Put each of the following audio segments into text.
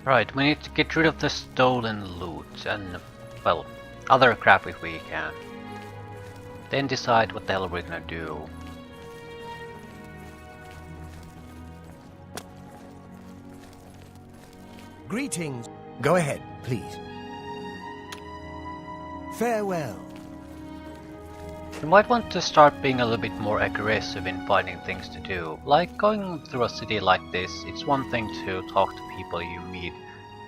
Right, we need to get rid of the stolen loot and, well, other crap if we can. Then decide what the hell we're gonna do. Greetings. Go ahead, please. Farewell. You might want to start being a little bit more aggressive in finding things to do. Like going through a city like this, it's one thing to talk to people you meet,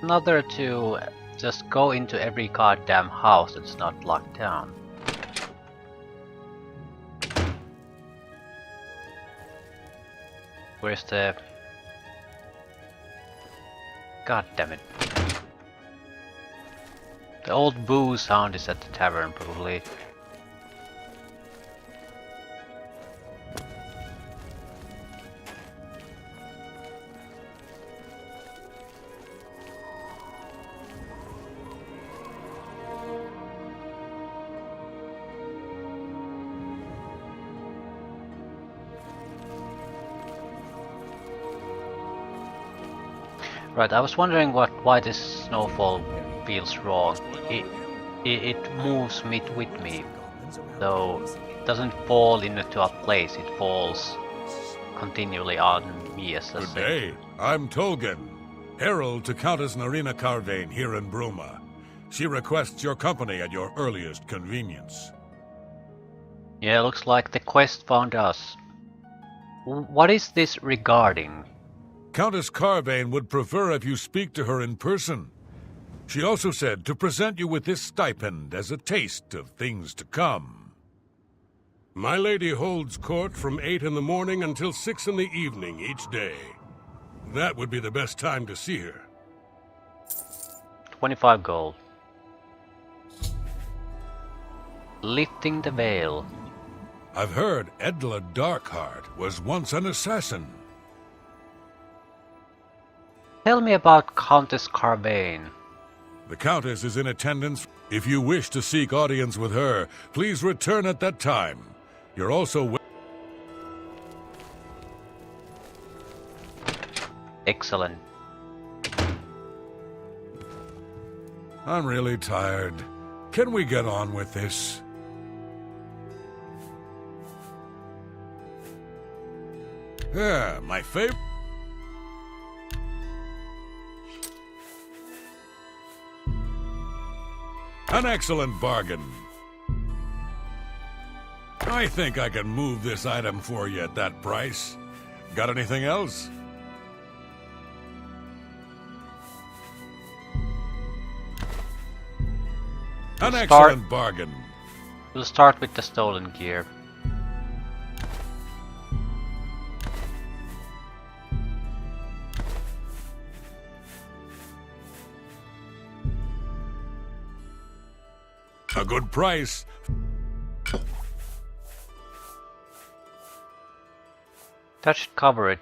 another to just go into every goddamn house that's not locked down. Where's the... God damn it. The old boo sound is at the tavern, probably. Right, I was wondering why this snowfall feels wrong. It moves with me, so it doesn't fall into a place, it falls continually on me as a Good day, I'm Tolgan, herald to Countess Narina Carvane here in Bruma. She requests your company at your earliest convenience. Yeah, looks like the quest found us. What is this regarding? Countess Carvane would prefer if you speak to her in person. She also said to present you with this stipend as a taste of things to come. My lady holds court from 8 in the morning until 6 in the evening each day. That would be the best time to see her. 25 gold. Lifting the veil. I've heard Edla Darkheart was once an assassin. Tell me about Countess Carvane. The Countess is in attendance. If you wish to seek audience with her, please return at that time. You're also... Excellent. I'm really tired. Can we get on with this? Yeah, my favorite... An excellent bargain. I think I can move this item for you at that price. Got anything else? An excellent bargain. We'll start with the stolen gear. A good price. That should cover it.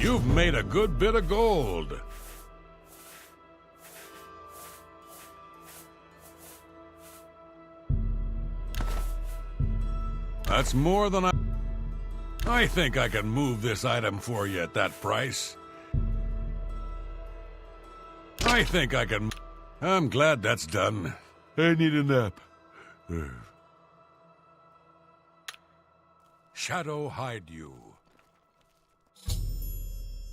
You've made a good bit of gold. That's more than I think I can move this item for you at that price. I think I can... I'm glad that's done. I need a nap. Shadow hide you.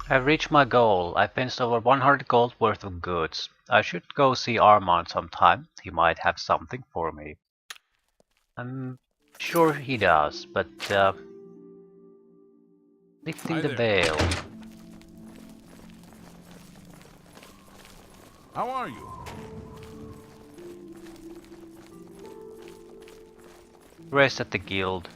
I've reached my goal. I fenced over 100 gold worth of goods. I should go see Armand sometime. He might have something for me. I'm sure he does, but lifting the veil. How are you? Rest at the guild.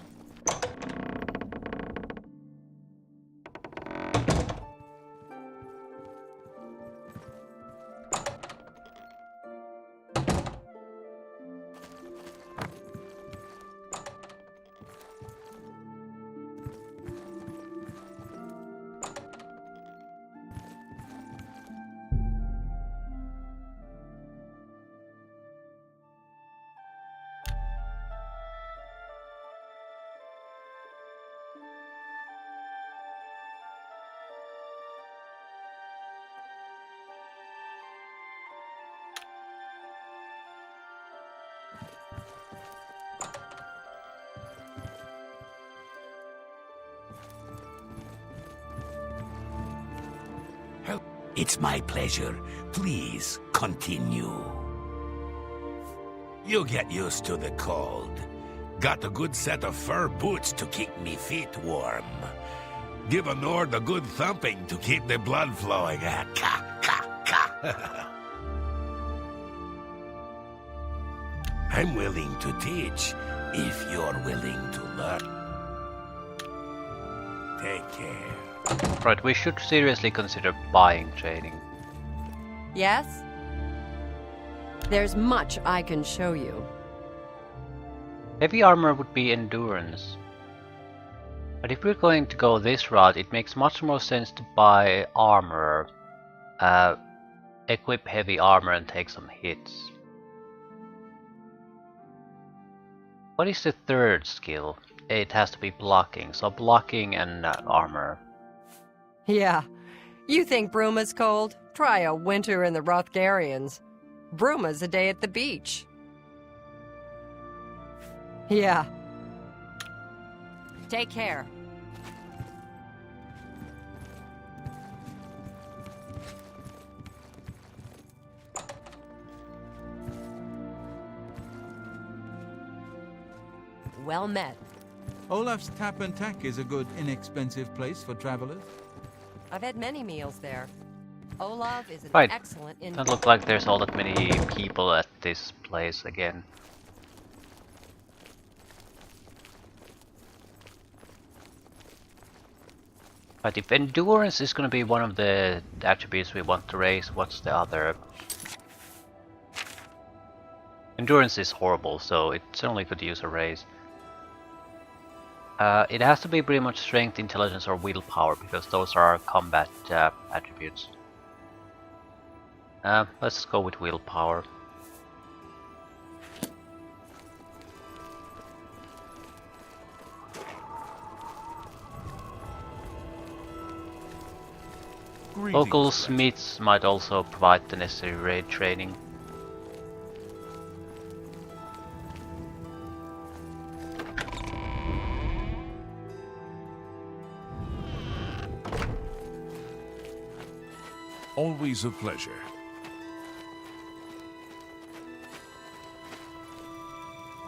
It's my pleasure. Please continue. You get used to the cold. Got a good set of fur boots to keep me feet warm. Give a Nord a good thumping to keep the blood flowing. Ka, ka, ka. I'm willing to teach if you're willing to learn. Take care. Right, we should seriously consider buying training. Yes? There's much I can show you. Heavy armor would be endurance. But if we're going to go this route, it makes much more sense to buy armor, equip heavy armor and take some hits. What is the third skill? It has to be blocking, so blocking and armor. Yeah. You think Bruma's cold? Try a winter in the Rothgarians. Bruma's a day at the beach. Yeah. Take care. Well met. Olaf's Tap and Tack is a good, inexpensive place for travelers. I've had many meals there. Olaf is an Right. excellent inn. Doesn't look like there's all that many people at this place again. But if endurance is going to be one of the attributes we want to raise, what's the other? Endurance is horrible, so it certainly could use a raise. It has to be pretty much strength, intelligence, or willpower, because those are combat attributes. Let's go with willpower. Local smiths might also provide the necessary raid training. Always a pleasure.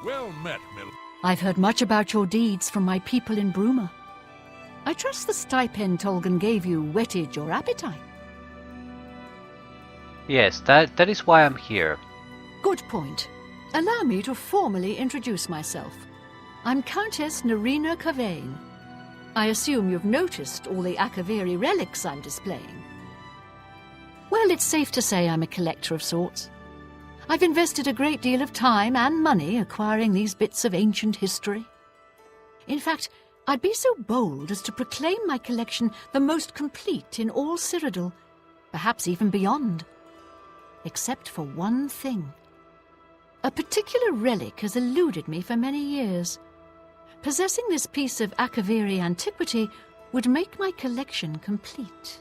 Well met, Mill. I've heard much about your deeds from my people in Bruma. I trust the stipend Tolgan gave you whetted your appetite. Yes, that is why I'm here. Good point. Allow me to formally introduce myself. I'm Countess Nerina Cavain. I assume you've noticed all the Akaviri relics I'm displaying. Well, it's safe to say I'm a collector of sorts. I've invested a great deal of time and money acquiring these bits of ancient history. In fact, I'd be so bold as to proclaim my collection the most complete in all Cyrodiil, perhaps even beyond. Except for one thing. A particular relic has eluded me for many years. Possessing this piece of Akaviri antiquity would make my collection complete.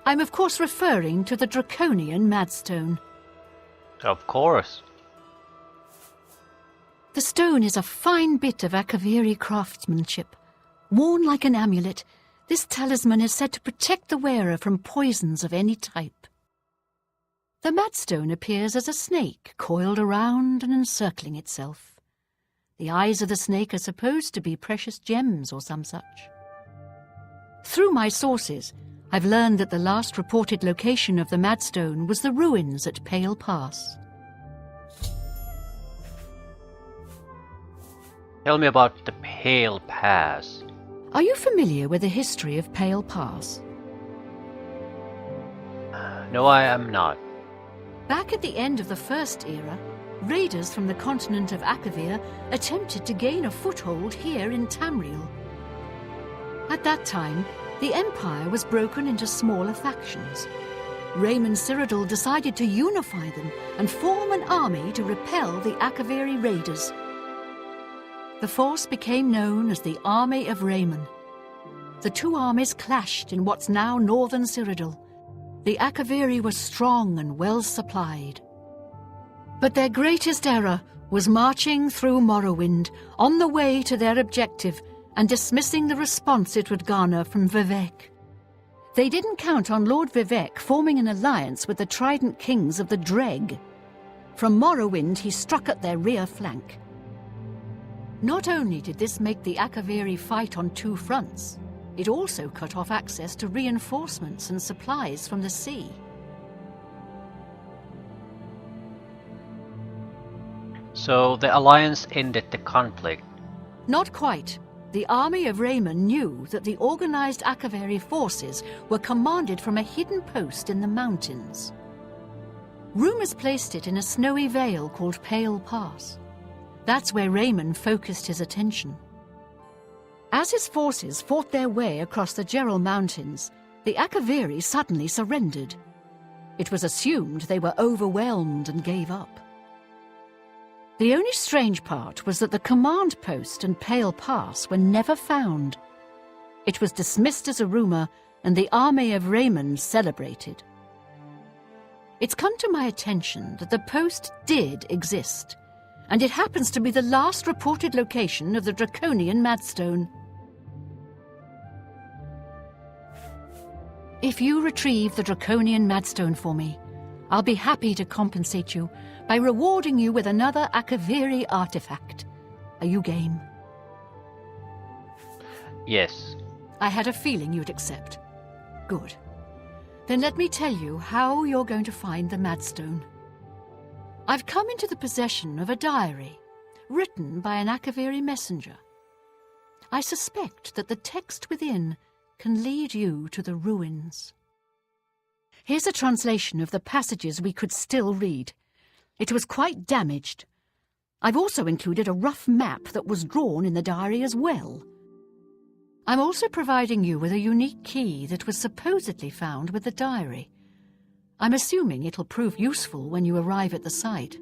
I'm of course referring to the Draconian Madstone. Of course. The stone is a fine bit of Akaviri craftsmanship. Worn like an amulet, this talisman is said to protect the wearer from poisons of any type. The Madstone appears as a snake coiled around and encircling itself. The eyes of the snake are supposed to be precious gems or some such. Through my sources, I've learned that the last reported location of the Madstone was the ruins at Pale Pass. Tell me about the Pale Pass. Are you familiar with the history of Pale Pass? No, I am not. Back at the end of the First Era, raiders from the continent of Akavir attempted to gain a foothold here in Tamriel. At that time, the Empire was broken into smaller factions. Raymond Cyrodiil decided to unify them and form an army to repel the Akaviri raiders. The force became known as the Army of Raymond. The two armies clashed in what's now northern Cyrodiil. The Akaviri were strong and well supplied. But their greatest error was marching through Morrowind on the way to their objective, and dismissing the response it would garner from Vivek. They didn't count on Lord Vivek forming an alliance with the Trident Kings of the Dreg. From Morrowind, he struck at their rear flank. Not only did this make the Akaviri fight on two fronts, it also cut off access to reinforcements and supplies from the sea. So the alliance ended the conflict. Not quite. The army of Raymond knew that the organized Akaviri forces were commanded from a hidden post in the mountains. Rumors placed it in a snowy vale called Pale Pass. That's where Raymond focused his attention. As his forces fought their way across the Gerald Mountains, the Akaviri suddenly surrendered. It was assumed they were overwhelmed and gave up. The only strange part was that the command post and Pale Pass were never found. It was dismissed as a rumor, and the army of Raymond celebrated. It's come to my attention that the post did exist, and it happens to be the last reported location of the Draconian Madstone. If you retrieve the Draconian Madstone for me, I'll be happy to compensate you by rewarding you with another Akaviri artifact. Are you game? Yes. I had a feeling you'd accept. Good. Then let me tell you how you're going to find the Madstone. I've come into the possession of a diary, written by an Akaviri messenger. I suspect that the text within can lead you to the ruins. Here's a translation of the passages we could still read. It was quite damaged. I've also included a rough map that was drawn in the diary as well. I'm also providing you with a unique key that was supposedly found with the diary. I'm assuming it'll prove useful when you arrive at the site.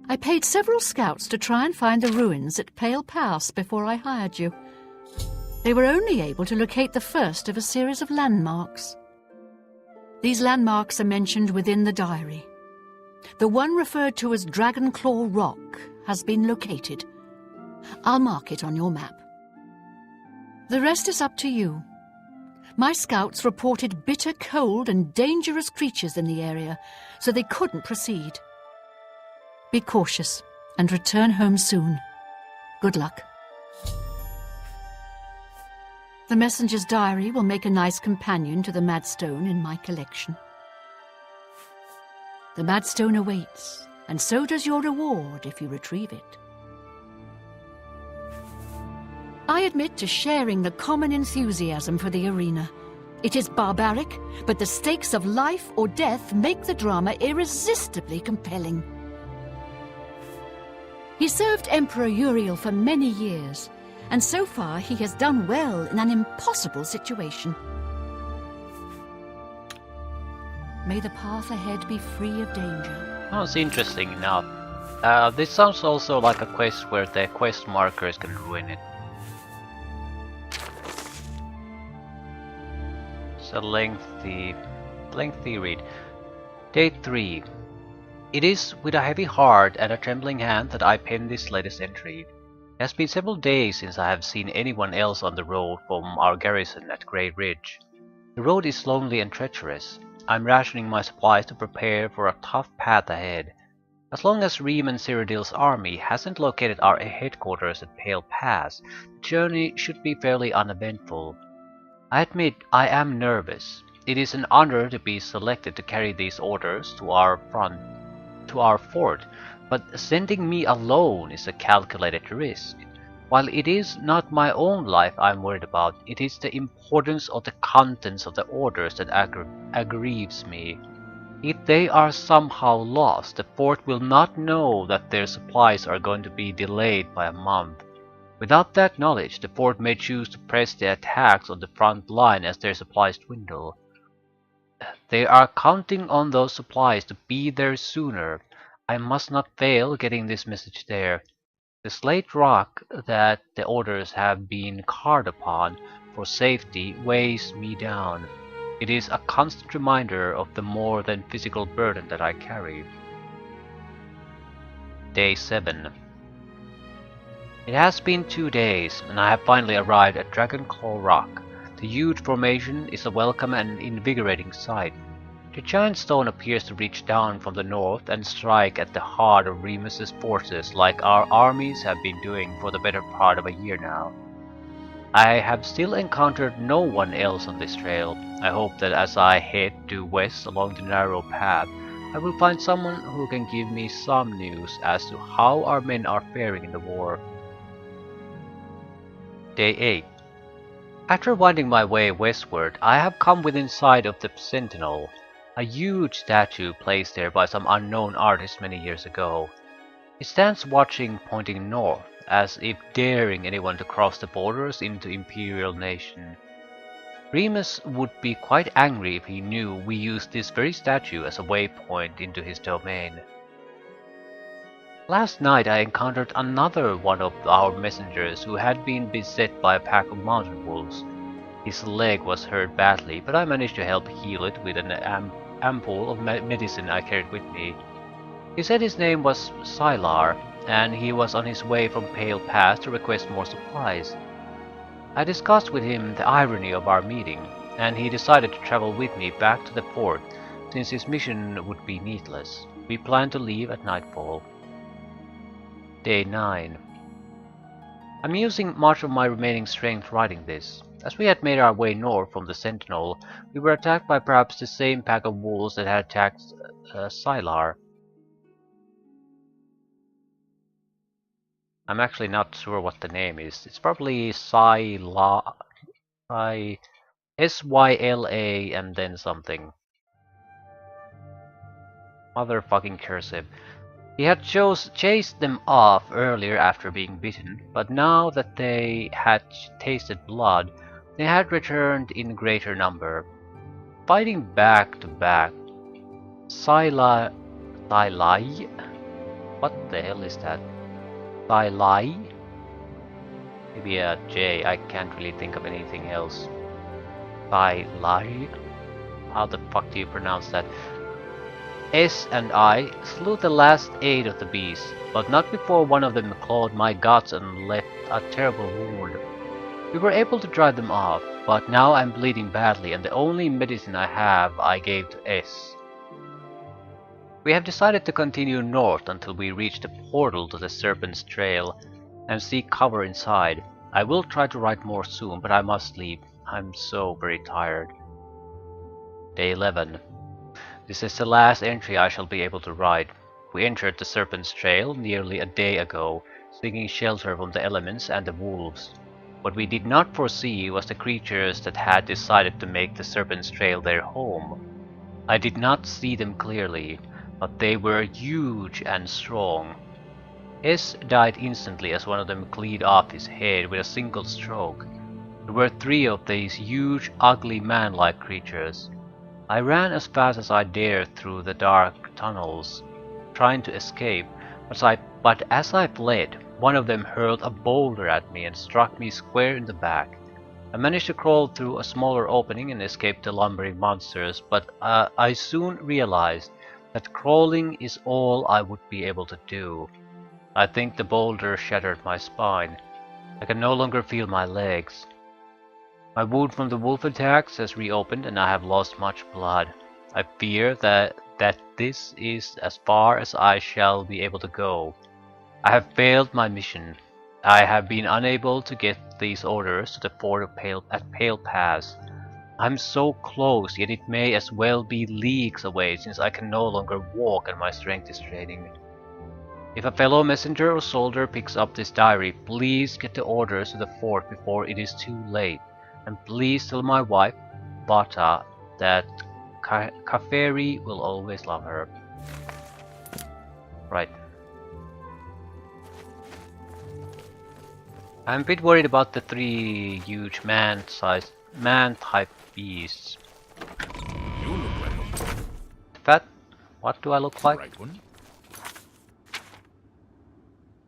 I paid several scouts to try and find the ruins at Pale Pass before I hired you. They were only able to locate the first of a series of landmarks. These landmarks are mentioned within the diary. The one referred to as Dragonclaw Rock has been located. I'll mark it on your map. The rest is up to you. My scouts reported bitter cold and dangerous creatures in the area, so they couldn't proceed. Be cautious and return home soon. Good luck. The messenger's diary will make a nice companion to the Madstone in my collection. The Madstone awaits, and so does your reward if you retrieve it. I admit to sharing the common enthusiasm for the arena. It is barbaric, but the stakes of life or death make the drama irresistibly compelling. He served Emperor Uriel for many years, and so far he has done well in an impossible situation. May the path ahead be free of danger. Sounds interesting enough. This sounds also like a quest where the quest markers can ruin it. It's a lengthy read. Day 3. It is with a heavy heart and a trembling hand that I pen this latest entry. It has been several days since I have seen anyone else on the road from our garrison at Grey Ridge. The road is lonely and treacherous. I'm rationing my supplies to prepare for a tough path ahead. As long as Reem and Cyrodiil's army hasn't located our headquarters at Pale Pass, the journey should be fairly uneventful. I admit I am nervous. It is an honor to be selected to carry these orders to our fort, but sending me alone is a calculated risk. While it is not my own life I'm worried about, it is the importance of the contents of the orders that aggrieves me. If they are somehow lost, the fort will not know that their supplies are going to be delayed by a month. Without that knowledge, the fort may choose to press the attacks on the front line as their supplies dwindle. They are counting on those supplies to be there sooner. I must not fail getting this message there. The slate rock that the orders have been carved upon for safety weighs me down. It is a constant reminder of the more than physical burden that I carry. Day 7. It has been 2 days, and I have finally arrived at Dragonclaw Rock. The huge formation is a welcome and invigorating sight. The giant stone appears to reach down from the north and strike at the heart of Remus's forces like our armies have been doing for the better part of a year now. I have still encountered no one else on this trail. I hope that as I head due west along the narrow path, I will find someone who can give me some news as to how our men are faring in the war. Day 8. After winding my way westward, I have come within sight of the Sentinel, a huge statue placed there by some unknown artist many years ago. It stands watching, pointing north, as if daring anyone to cross the borders into Imperial Nation. Remus would be quite angry if he knew we used this very statue as a waypoint into his domain. Last night I encountered another one of our messengers who had been beset by a pack of mountain wolves. His leg was hurt badly, but I managed to help heal it with an ampoule of medicine I carried with me. He said his name was Sylar, and he was on his way from Pale Pass to request more supplies. I discussed with him the irony of our meeting, and he decided to travel with me back to the port, since his mission would be needless. We planned to leave at nightfall. Day 9. I'm using much of my remaining strength writing this. As we had made our way north from the Sentinel, we were attacked by perhaps the same pack of wolves that had attacked Sylar. I'm actually not sure what the name is. It's probably Syla, S-Y-L-A and then something. Motherfucking cursive. He had chased them off earlier after being bitten, but now that they had tasted blood, they had returned in greater number. Fighting back to back, Sylai? What the hell is that? Sylai? Maybe a J, I can't really think of anything else. Sylai? How the fuck do you pronounce that? S and I slew the last 8 of the beasts, but not before one of them clawed my guts and left a terrible wound. We were able to drive them off, but now I'm bleeding badly and the only medicine I have I gave to S. We have decided to continue north until we reach the portal to the Serpent's Trail and seek cover inside. I will try to write more soon, but I must sleep. I'm so very tired. Day 11. This is the last entry I shall be able to write. We entered the Serpent's Trail nearly a day ago, seeking shelter from the elements and the wolves. What we did not foresee was the creatures that had decided to make the Serpent's Trail their home. I did not see them clearly, but they were huge and strong. S died instantly as one of them cleaved off his head with a single stroke. There were 3 of these huge, ugly man-like creatures. I ran as fast as I dared through the dark tunnels, trying to escape, but as I fled, one of them hurled a boulder at me and struck me square in the back. I managed to crawl through a smaller opening and escape the lumbering monsters, but I soon realized that crawling is all I would be able to do. I think the boulder shattered my spine. I can no longer feel my legs. My wound from the wolf attacks has reopened and I have lost much blood. I fear that this is as far as I shall be able to go. I have failed my mission. I have been unable to get these orders to the fort at Pale Pass. I'm so close, yet it may as well be leagues away since I can no longer walk and my strength is draining. If a fellow messenger or soldier picks up this diary, please get the orders to the fort before it is too late. And please tell my wife, Bata, that Kaferi will always love her. Right. I'm a bit worried about the 3 huge man-type beasts. You look like a Fat? What do I look like? right one.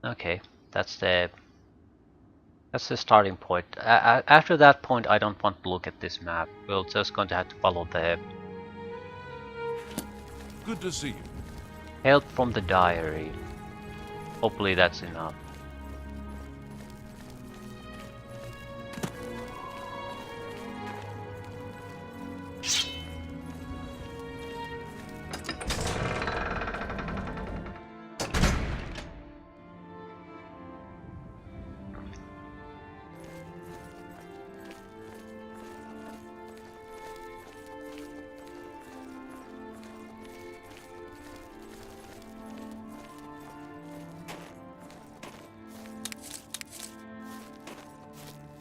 Okay, that's the starting point. After that point, I don't want to look at this map. We're just going to have to follow the Good to see you. help from the diary. Hopefully that's enough.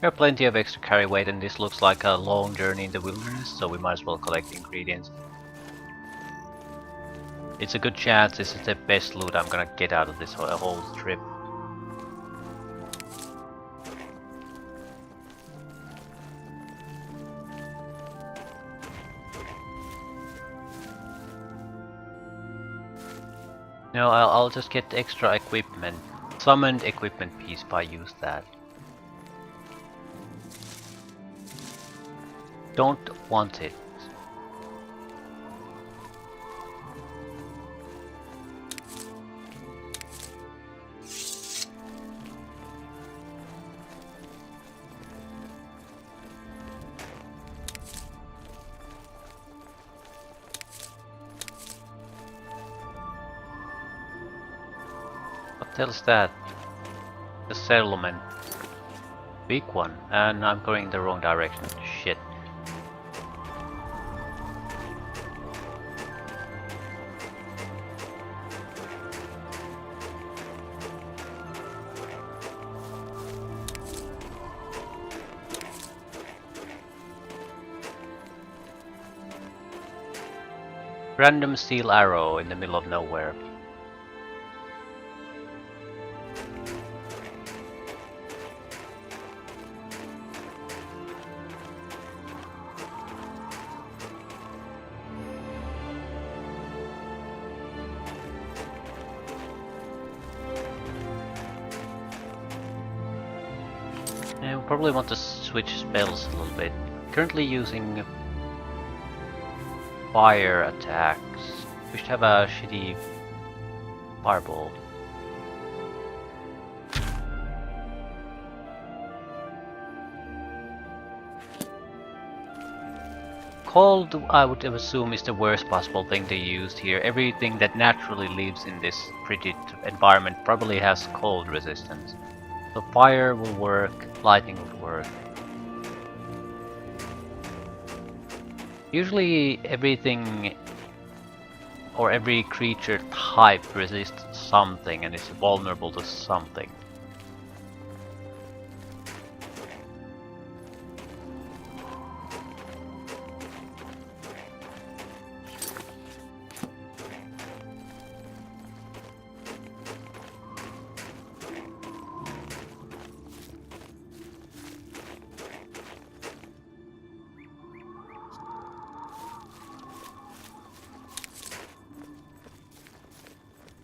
There are plenty of extra carry weight and this looks like a long journey in the wilderness, so we might as well collect ingredients. It's a good chance this is the best loot I'm gonna get out of this whole trip. No, I'll just get extra equipment. Summoned equipment piece if I use that. Don't want it. What the hell's that? The settlement. Big one. And I'm going in the wrong direction. Shit. Random steel arrow in the middle of nowhere. I probably want to switch spells a little bit. Currently using fire attacks. We should have a shitty fireball. Cold, I would assume, is the worst possible thing they used here. Everything that naturally lives in this frigid environment probably has cold resistance. So fire will work, lightning will work. Usually everything or every creature type resists something and is vulnerable to something.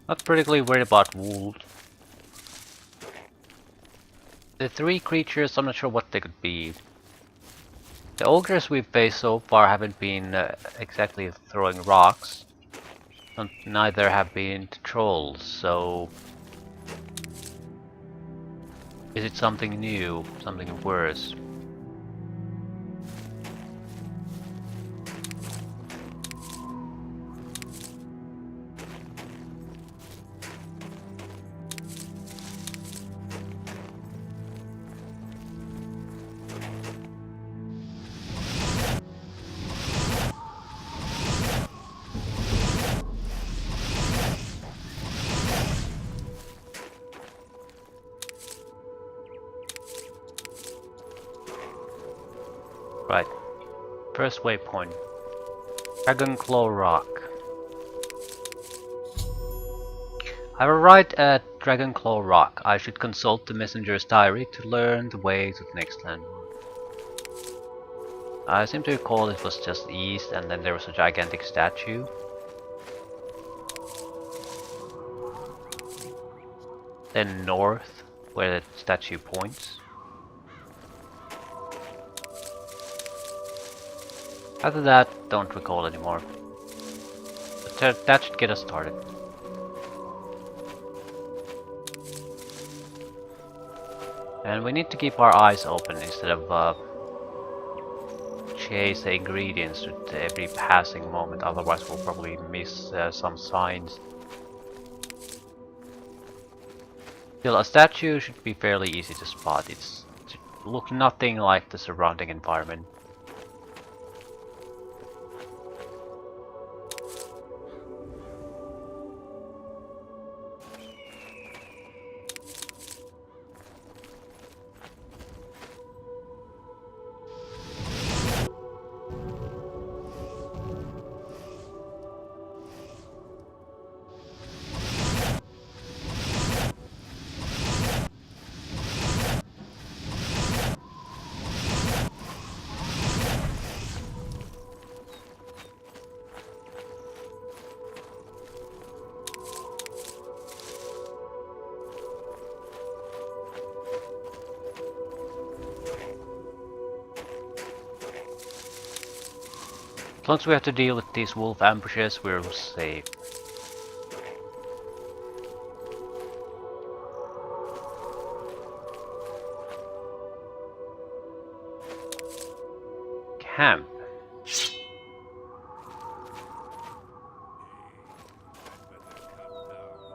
Not particularly worried about wolves. The three creatures, I'm not sure what they could be. The ogres we've faced so far haven't been exactly throwing rocks. Neither have been trolls, so... Is it something new? Something worse? Right. First waypoint. Dragon Claw Rock. I've arrived at Dragon Claw Rock. I should consult the messenger's diary to learn the way to the next landmark. I seem to recall it was just east and then there was a gigantic statue. Then north, where the statue points. After that, don't recall anymore. But that should get us started. And we need to keep our eyes open instead of chase the ingredients with every passing moment, otherwise we'll probably miss some signs. Still, a statue should be fairly easy to spot. It should look nothing like the surrounding environment. As long as we have to deal with these wolf ambushes, we're safe. Camp.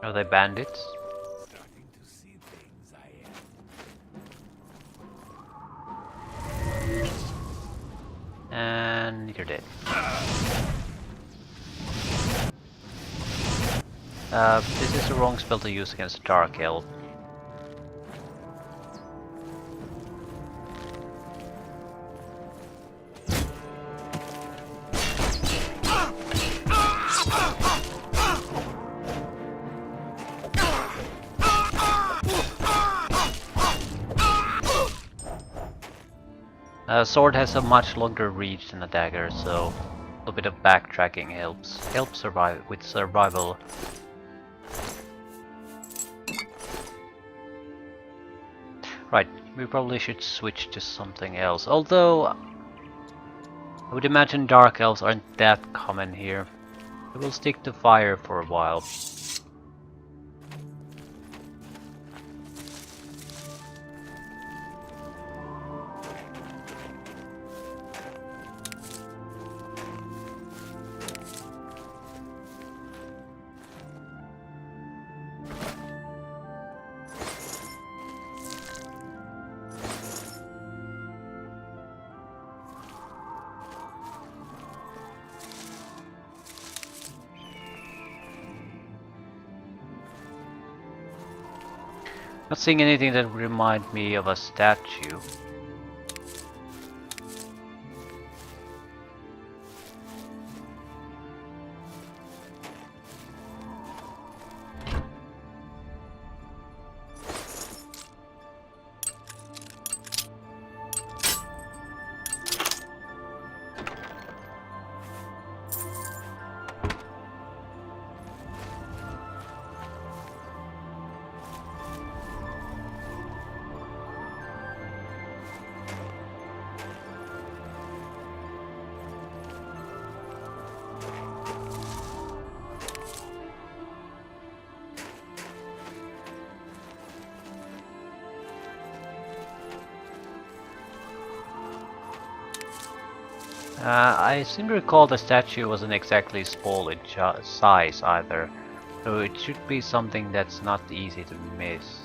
Are they bandits? Starting to see things, I am. And you're dead. This is the wrong spell to use against a Dark Elf. A sword has a much longer reach than a dagger, so a little bit of backtracking helps survive with survival. Right, we probably should switch to something else. Although I would imagine dark elves aren't that common here. We will stick to fire for a while. Not seeing anything that would remind me of a statue. I seem to recall the statue wasn't exactly small in size either, so it should be something that's not easy to miss.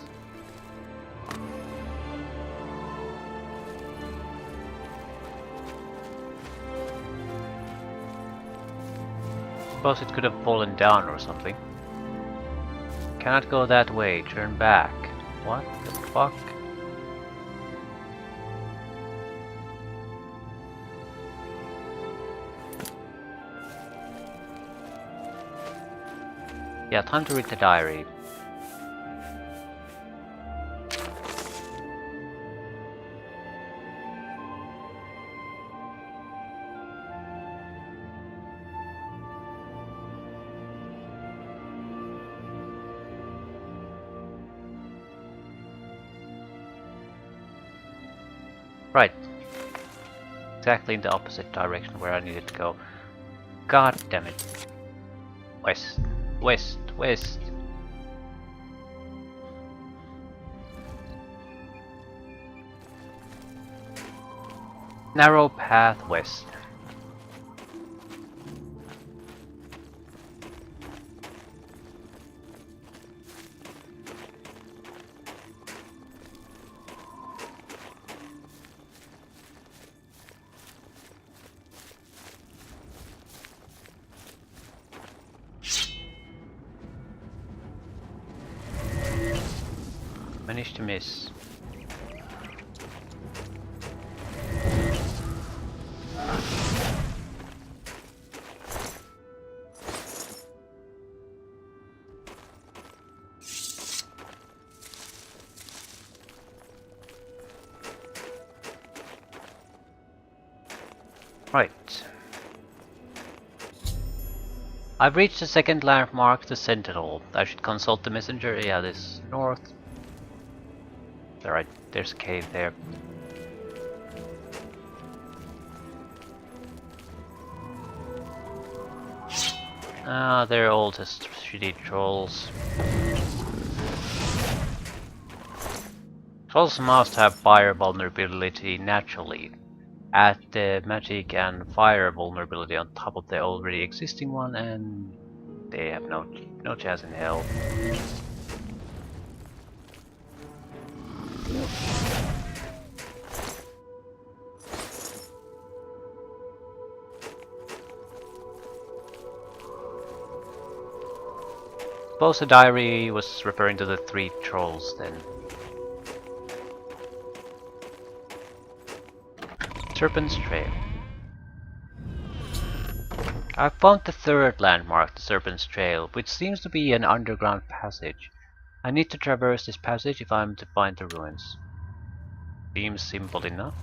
Suppose it could have fallen down or something. Cannot go that way, turn back. What the fuck? Yeah, time to read the diary. Right. Exactly in the opposite direction where I needed to go. God damn it. West. West. West. Narrow path west. Managed to miss. Right. I've reached the second landmark, the Sentinel. I should consult the messenger. Yeah, this north. Alright, there's a cave there. Ah, they're all just shitty trolls. Trolls must have fire vulnerability naturally. Add the magic and fire vulnerability on top of the already existing one and they have no chance in hell. Suppose the diary was referring to the 3 trolls then. Serpent's Trail. I've found the third landmark, the Serpent's Trail, which seems to be an underground passage. I need to traverse this passage if I'm to find the ruins. Seems simple enough.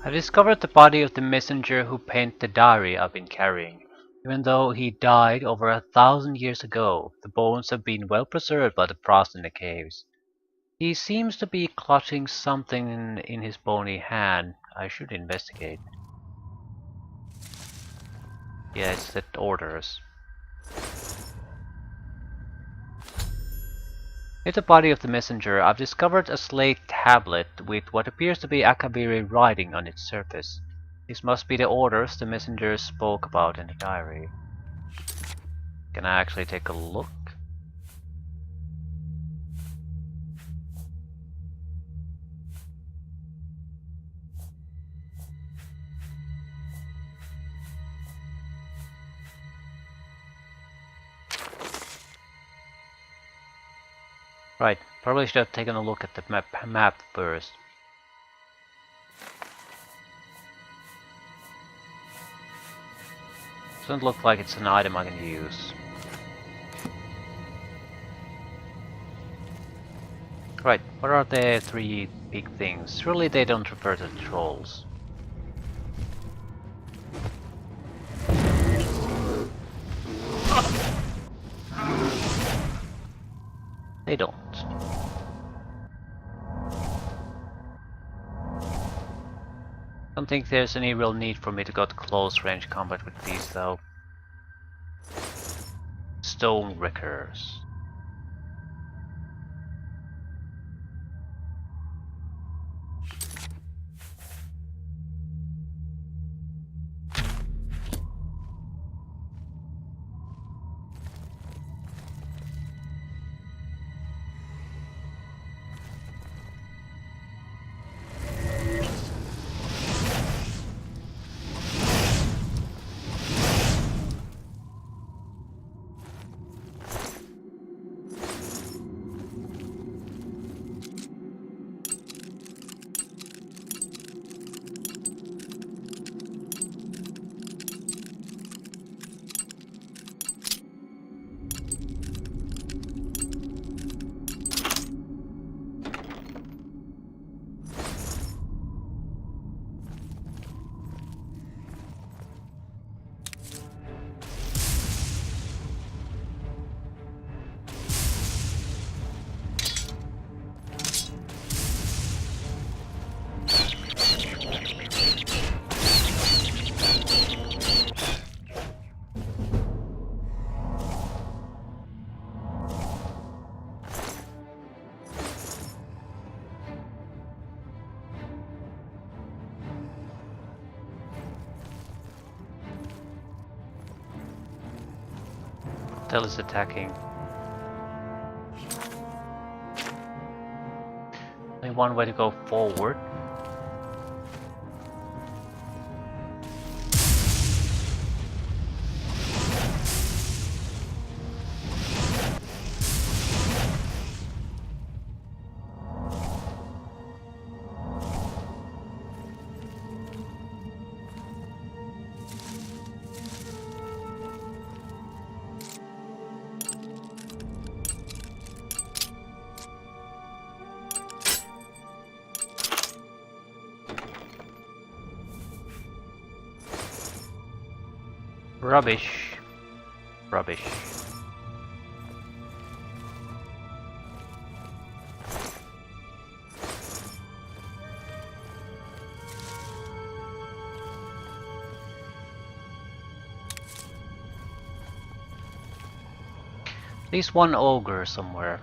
I discovered the body of the messenger who penned the diary I've been carrying. Even though he died over 1,000 years ago, the bones have been well preserved by the frost in the caves. He seems to be clutching something in his bony hand. I should investigate. Yeah, it's the orders. With the body of the messenger, I've discovered a slate tablet with what appears to be Akabiri writing on its surface. These must be the orders the messenger spoke about in the diary. Can I actually take a look? Right, probably should have taken a look at the map first. Doesn't look like it's an item I can use. Right, what are the 3 big things? Surely they don't refer to the trolls. They don't. Don't think there's any real need for me to go to close range combat with these though. Stone Wreckers. Still is attacking. Only one way to go forward. Rubbish. Rubbish. At least one ogre somewhere.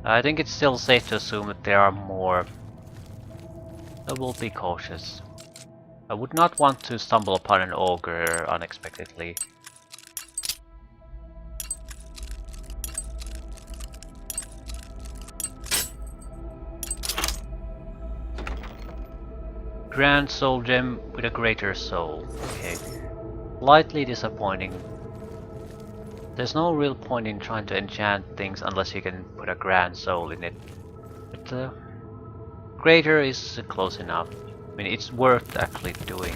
I think it's still safe to assume that there are more. I will be cautious. I would not want to stumble upon an ogre unexpectedly. Grand soul gem with a greater soul. Okay. Lightly disappointing. There's no real point in trying to enchant things unless you can put a grand soul in it. But greater is close enough. I mean, it's worth actually doing.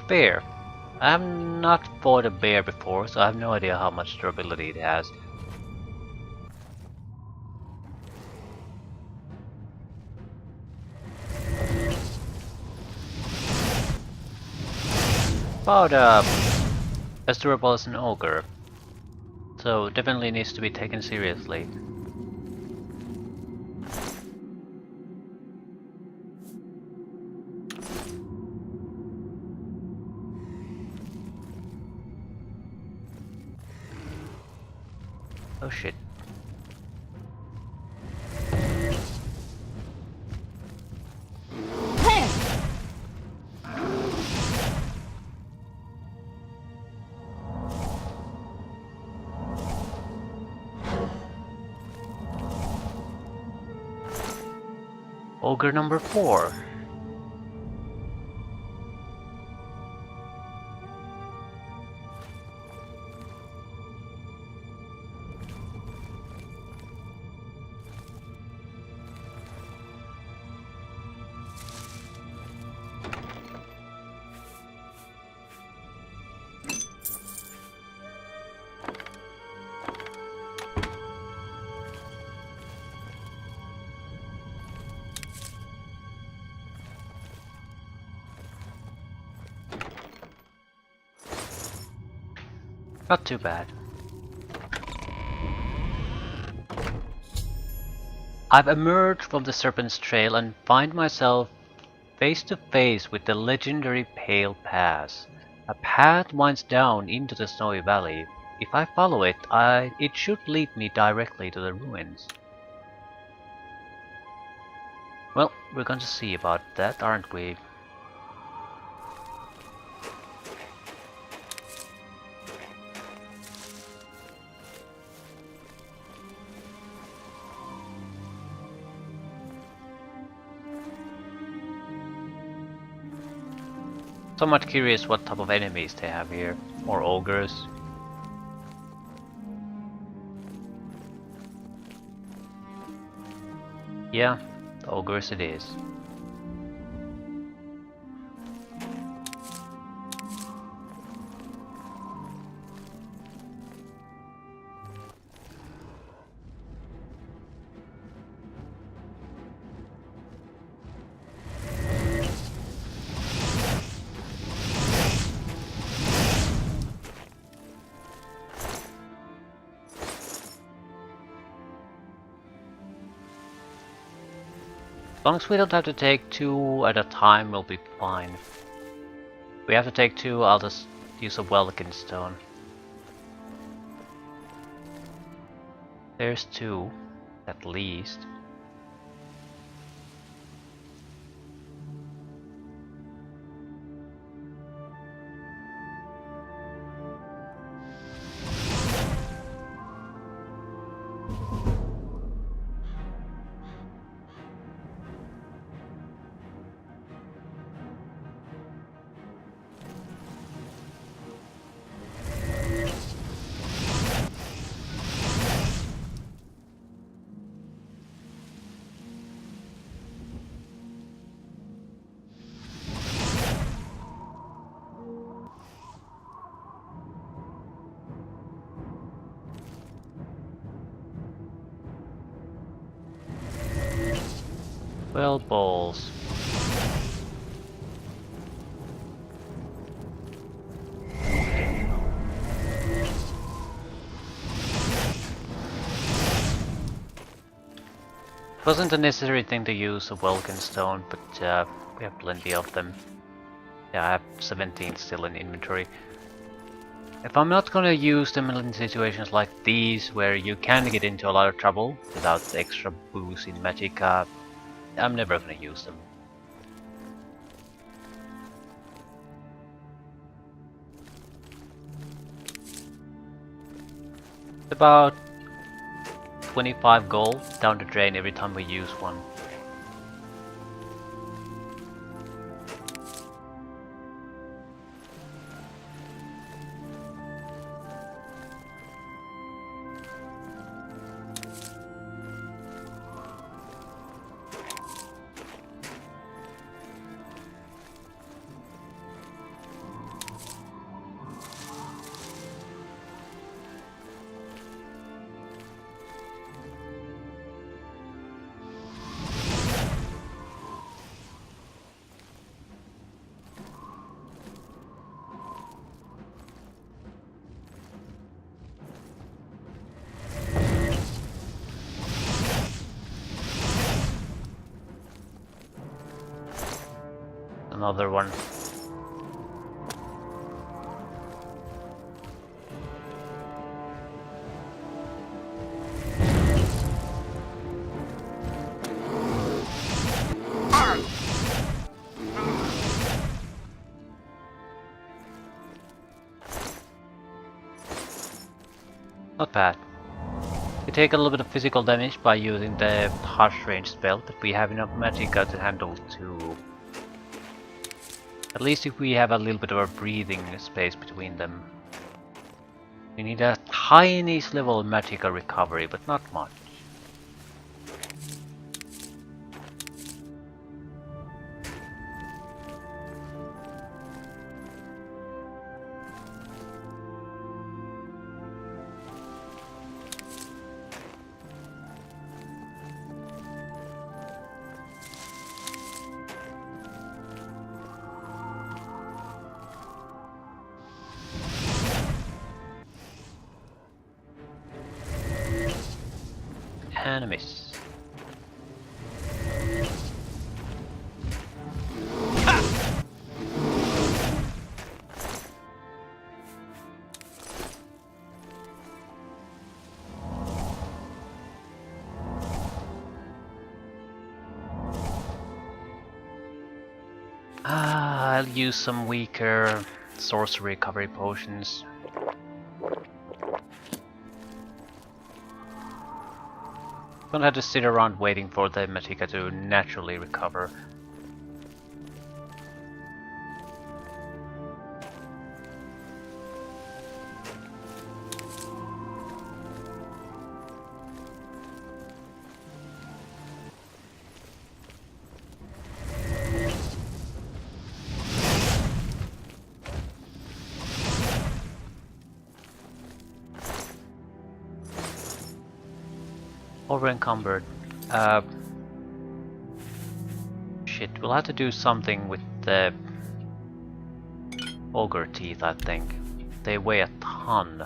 Bear. I have not fought a bear before, so I have no idea how much durability it has. About as durable as an ogre, so definitely needs to be taken seriously. Oh shit. Ogre number 4. Not too bad. I've emerged from the Serpent's Trail and find myself face to face with the legendary Pale Pass. A path winds down into the snowy valley. If I follow it, it should lead me directly to the ruins. Well, we're going to see about that, aren't we? somewhat curious what type of enemies they have here. More ogres. Yeah, ogres it is. As long as we don't have to take 2 at a time, we'll be fine. If we have to take 2, I'll just use a Welkin stone. There's 2, at least. Well, balls. It wasn't a necessary thing to use a Welkin stone, but we have plenty of them. Yeah, I have 17 still in inventory. If I'm not gonna use them in situations like these, where you can get into a lot of trouble without the extra boost in Magicka, I'm never gonna use them. About 25 gold down the drain every time we use one. Another one. Not bad. We take a little bit of physical damage by using the harsh range spell, but we have enough Magicka to handle 2. At least if we have a little bit of a breathing space between them. We need a tiny level of Magicka recovery, but not much. Enemies. I'll use some weaker sorcery recovery potions. Don't have to sit around waiting for the Magicka to naturally recover. Over encumbered. Shit, we'll have to do something with the ogre teeth, I think. They weigh a ton.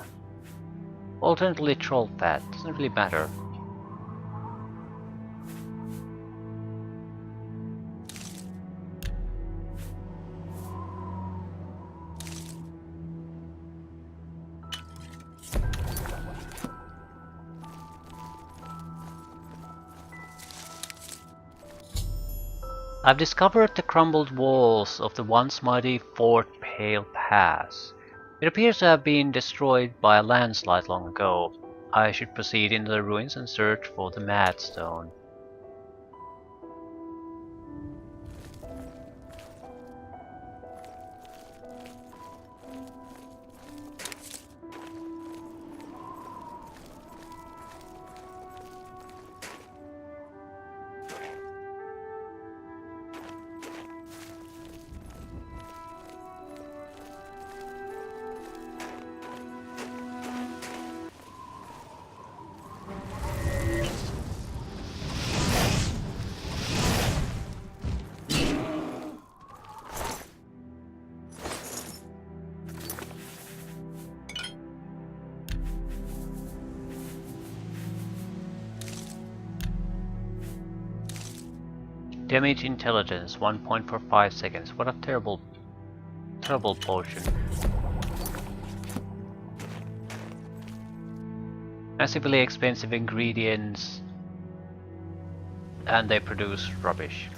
Alternately troll fat, doesn't really matter. I've discovered the crumbled walls of the once mighty Fort Pale Pass. It appears to have been destroyed by a landslide long ago. I should proceed into the ruins and search for the Mad Stone. Damage intelligence 1.45 seconds. What a terrible potion. Massively expensive ingredients, and they produce rubbish.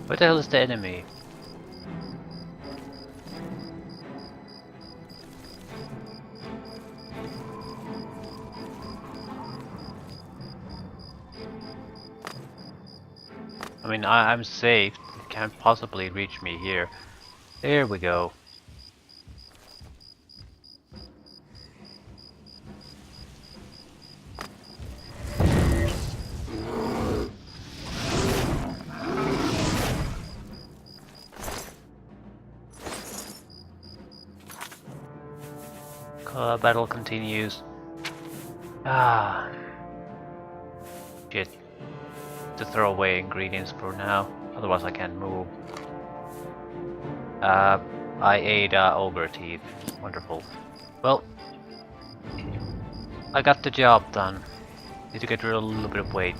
Where the hell is the enemy? I mean, I'm safe. It can't possibly reach me here. There we go. Battle continues. Ah. Shit. To throw away ingredients for now, otherwise I can't move. I ate ogre teeth. Wonderful. Well, I got the job done. Need to get rid of a little bit of weight.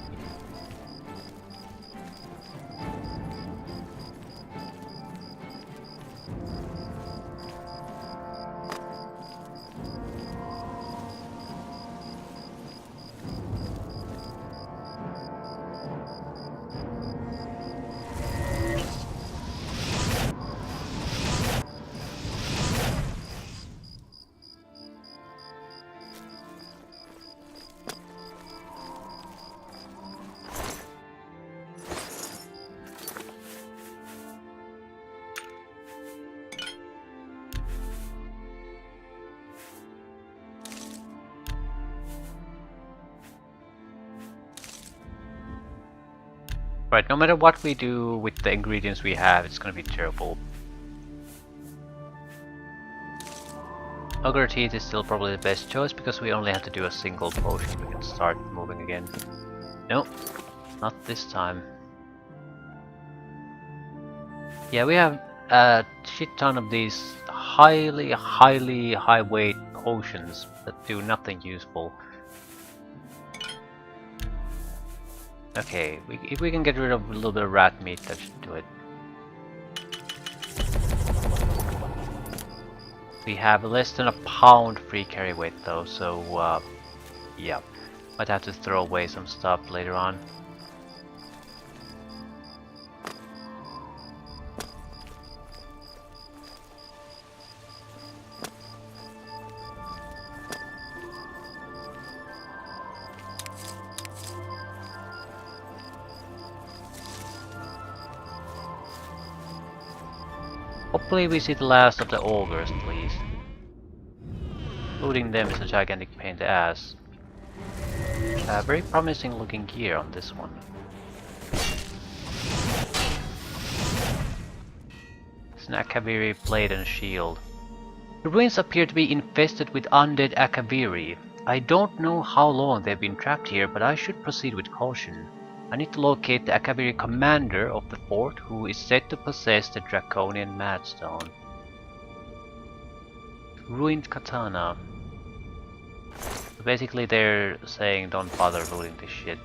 Right, no matter what we do with the ingredients we have, it's gonna be terrible. Ogre teeth is still probably the best choice because we only have to do a single potion. We can start moving again. Nope, not this time. Yeah, we have a shit ton of these highly high weight potions that do nothing useful. Okay, if we can get rid of a little bit of rat meat, that should do it. We have less than a pound free carry weight though, so yeah, might have to throw away some stuff later on. Hopefully we see the last of the ogres, please. Looting them is a gigantic pain in the ass. Very promising looking gear on this one. It's an Akaviri blade and shield. The ruins appear to be infested with undead Akaviri. I don't know how long they've been trapped here, but I should proceed with caution. I need to locate the Akaviri commander of the fort, who is said to possess the Draconian Madstone. Ruined katana. So basically they're saying don't bother looting this shit.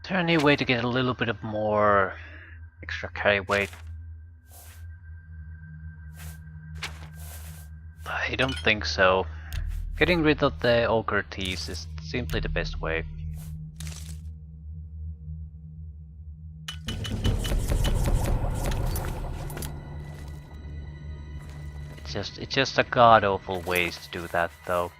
Is there any way to get a little bit of more extra carry weight? I don't think so. Getting rid of the ogre teeth is simply the best way. It's just a god awful ways to do that though.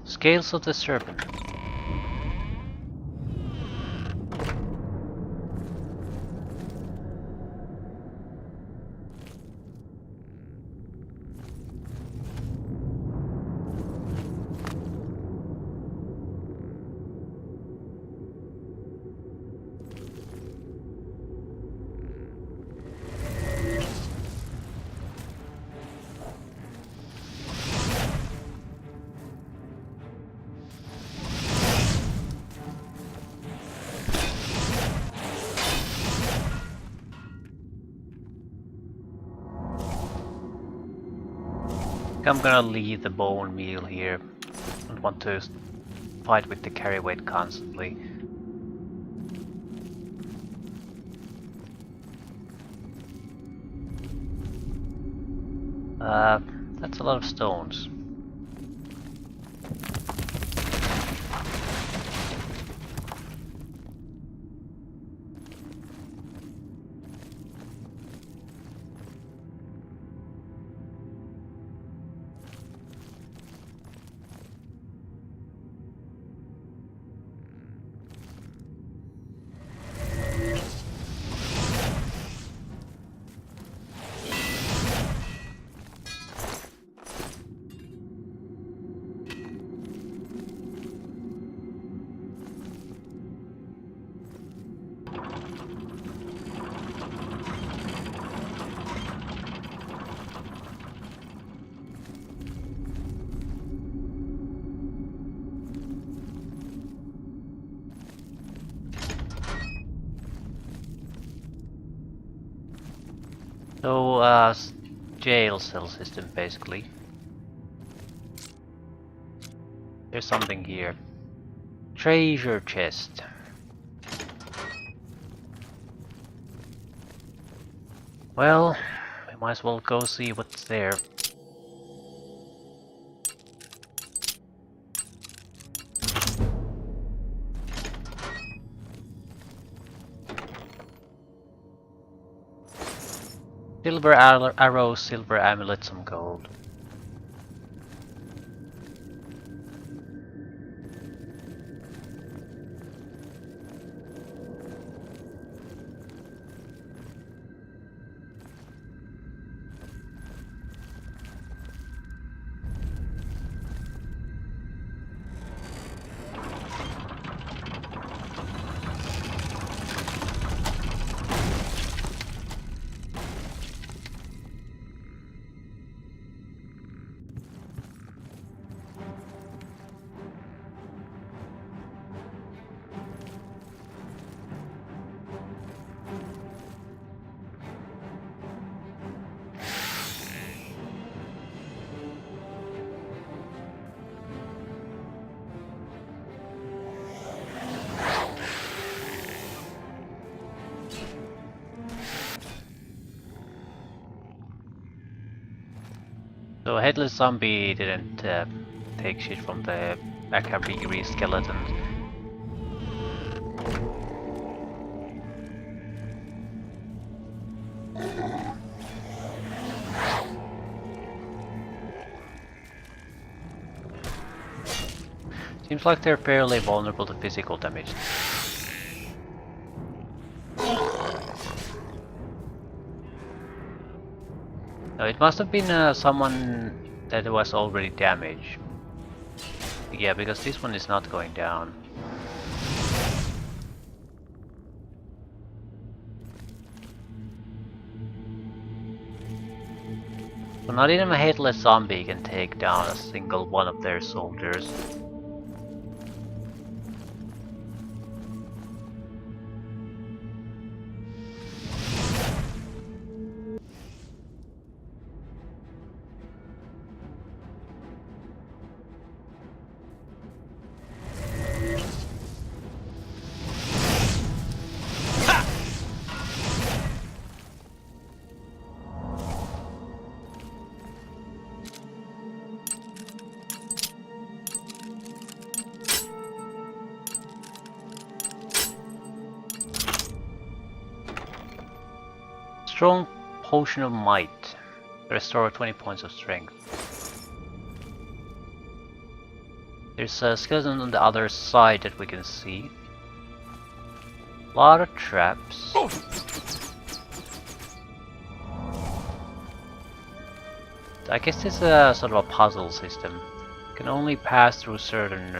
Scales of the Serpent. I'm gonna leave the bone meal here. Don't want to fight with the carry weight constantly. That's a lot of stones. So, jail cell system basically. There's something here. Treasure chest. Well, we might as well go see what's there. Silver arrow, silver amulet, some gold. So Headless Zombie didn't take shit from the Akabiri skeleton. Seems like they're fairly vulnerable to physical damage. No, it must have been someone that was already damaged. Yeah, because this one is not going down. So not even a Headless Zombie can take down a single one of their soldiers. Strong Potion of Might. Restore 20 points of strength. There's a skeleton on the other side that we can see. A lot of traps. I guess it's a sort of a puzzle system. You can only pass through certain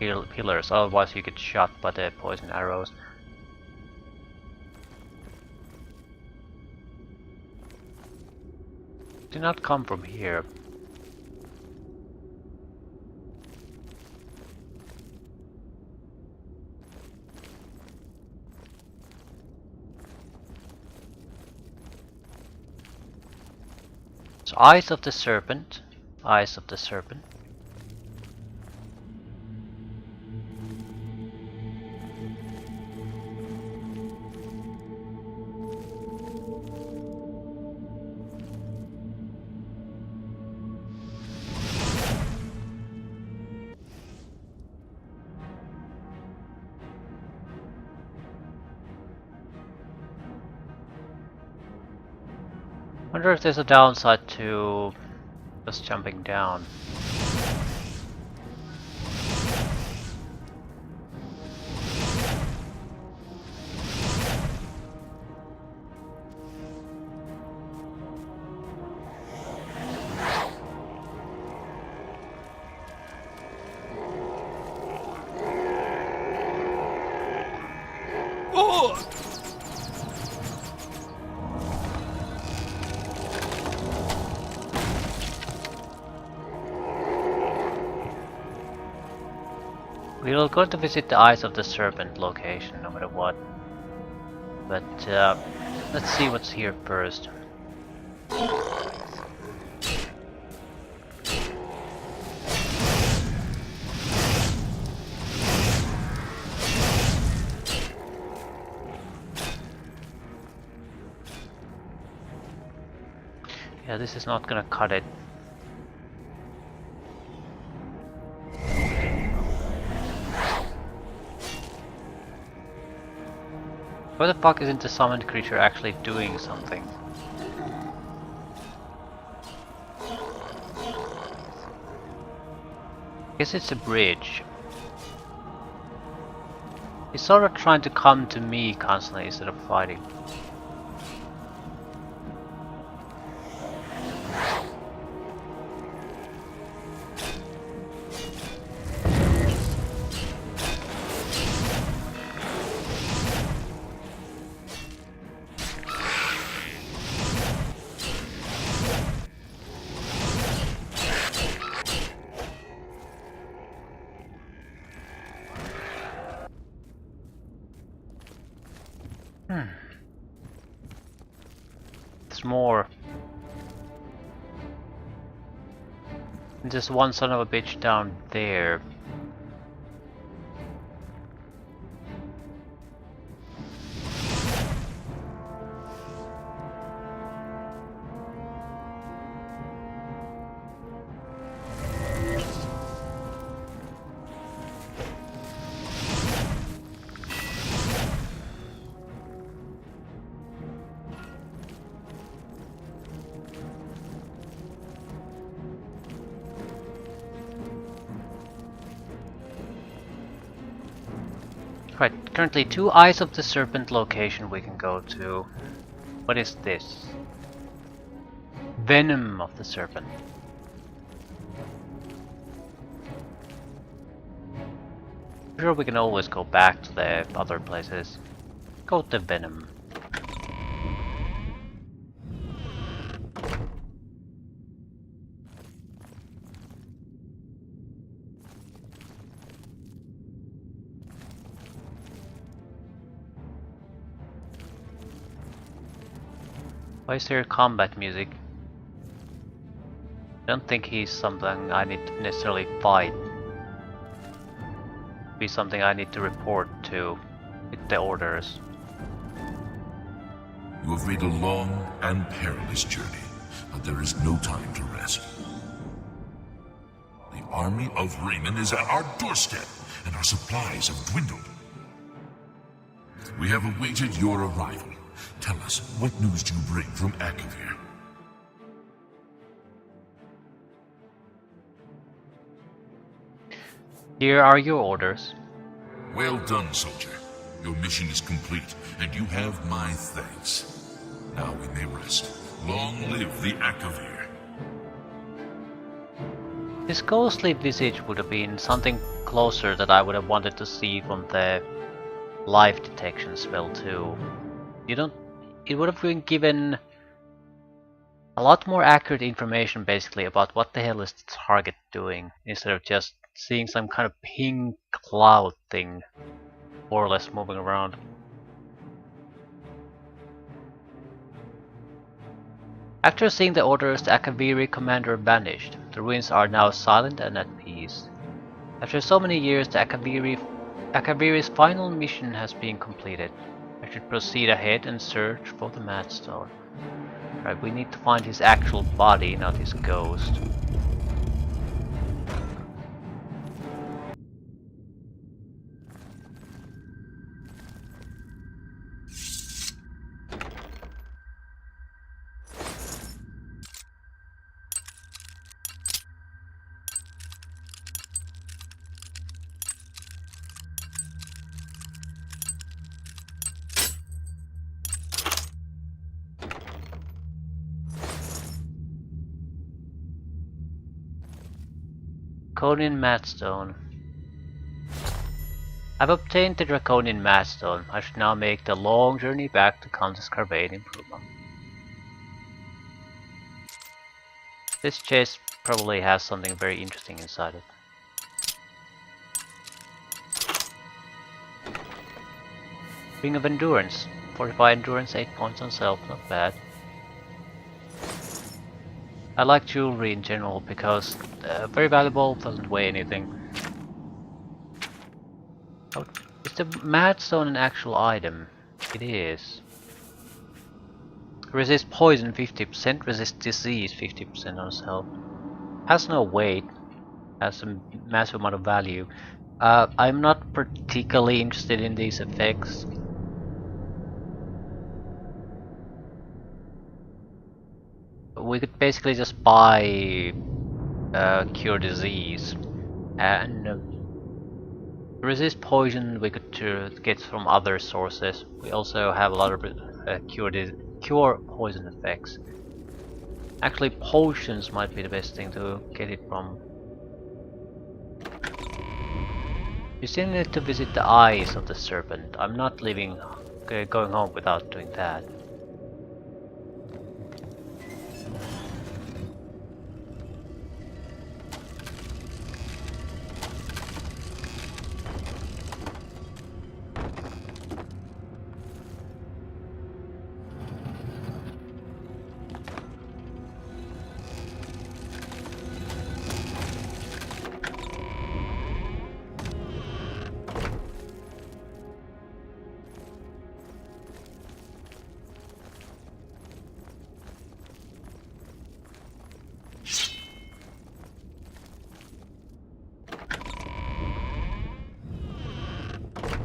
pillars, otherwise you get shot by the poison arrows. Did not come from here. So Eyes of the Serpent. Eyes of the Serpent. Wonder if there's a downside to just jumping down. We're going to visit the Eyes of the Serpent location no matter what. But let's see what's here first. Yeah, this is not gonna cut it. Why the fuck isn't the summoned creature actually doing something? Guess it's a bridge. He's sort of trying to come to me constantly instead of fighting. There's more. And there's one son of a bitch down there. Right, currently 2 Eyes of the Serpent location we can go to. What is this? Venom of the Serpent. Sure, we can always go back to the other places. Go to Venom. Why is there combat music? I don't think he's something I need to necessarily fight. Be something I need to report to with the orders. You have made a long and perilous journey, but there is no time to rest. The army of Raymond is at our doorstep, and our supplies have dwindled. We have awaited your arrival. Tell us, what news do you bring from Akavir? Here are your orders. Well done, soldier. Your mission is complete, and you have my thanks. Now we may rest. Long live the Akavir. His ghostly visage would have been something closer that I would have wanted to see from the life detection spell too. It would have been given a lot more accurate information basically about what the hell is the target doing, instead of just seeing some kind of pink cloud thing more or less moving around. After seeing the orders, the Akaviri commander vanished. The ruins are now silent and at peace. After so many years, the Akaviri's final mission has been completed. I should proceed ahead and search for the Mad Stone. Right, we need to find his actual body, not his ghost. Draconian Madstone. I've obtained the Draconian Madstone. I should now make the long journey back to Countess Carvane in Bruma. This chest probably has something very interesting inside it. Ring of Endurance. 45 endurance, 8 points on self, not bad. I like jewelry in general because very valuable, doesn't weigh anything. Oh, is the Madstone an actual item? It is. Resist poison 50%, resist disease 50% on self. Has no weight, has a massive amount of value. I'm not particularly interested in these effects. We could basically just buy cure disease and resist poison we could get from other sources. We also have a lot of cure poison effects. Actually, potions might be the best thing to get it from. You still need to visit the eyes of the serpent. I'm not going home without doing that.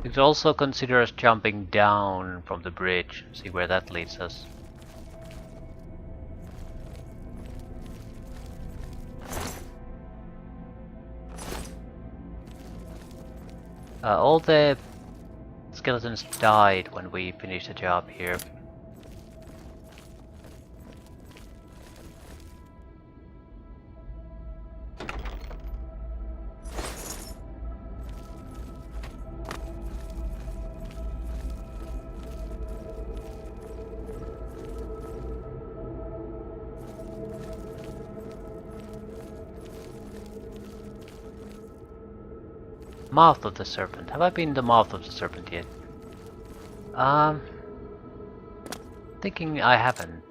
You could also consider us jumping down from the bridge, see where that leads us. All the skeletons died when we finished the job here. Mouth of the Serpent. Have I been in the Mouth of the Serpent yet? Thinking I haven't.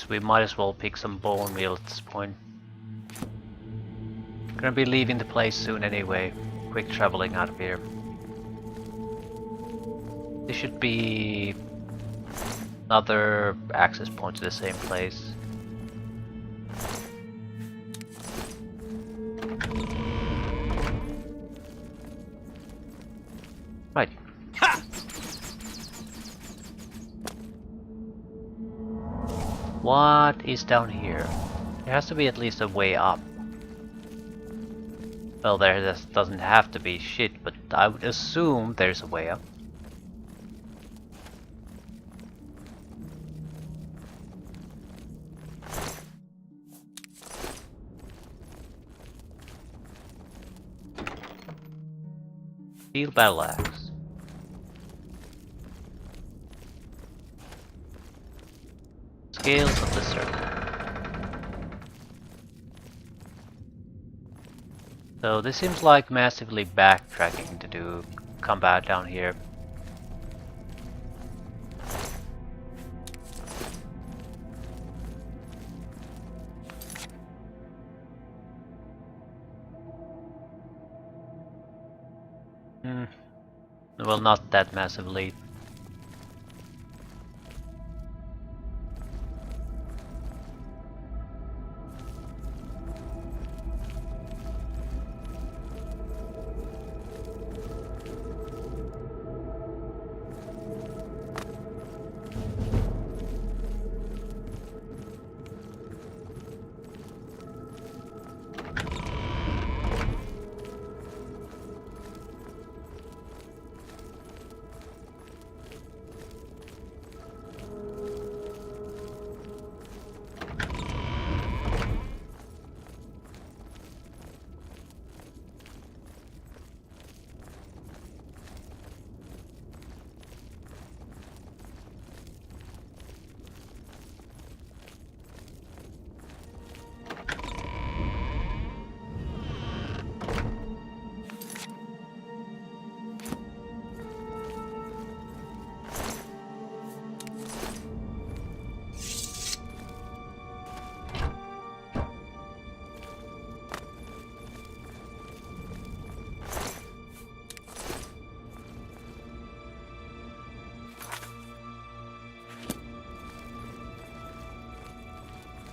We might as well pick some bone meal at this point. Gonna be leaving the place soon anyway. Quick traveling out of here. This should be another access point to the same place. Right. What is down here? There has to be at least a way up. Well, there just doesn't have to be shit, but I would assume there's a way up. Steel battle axe. Scales of the Serpent. So this seems like massively backtracking to do combat down here. Well, not that massively.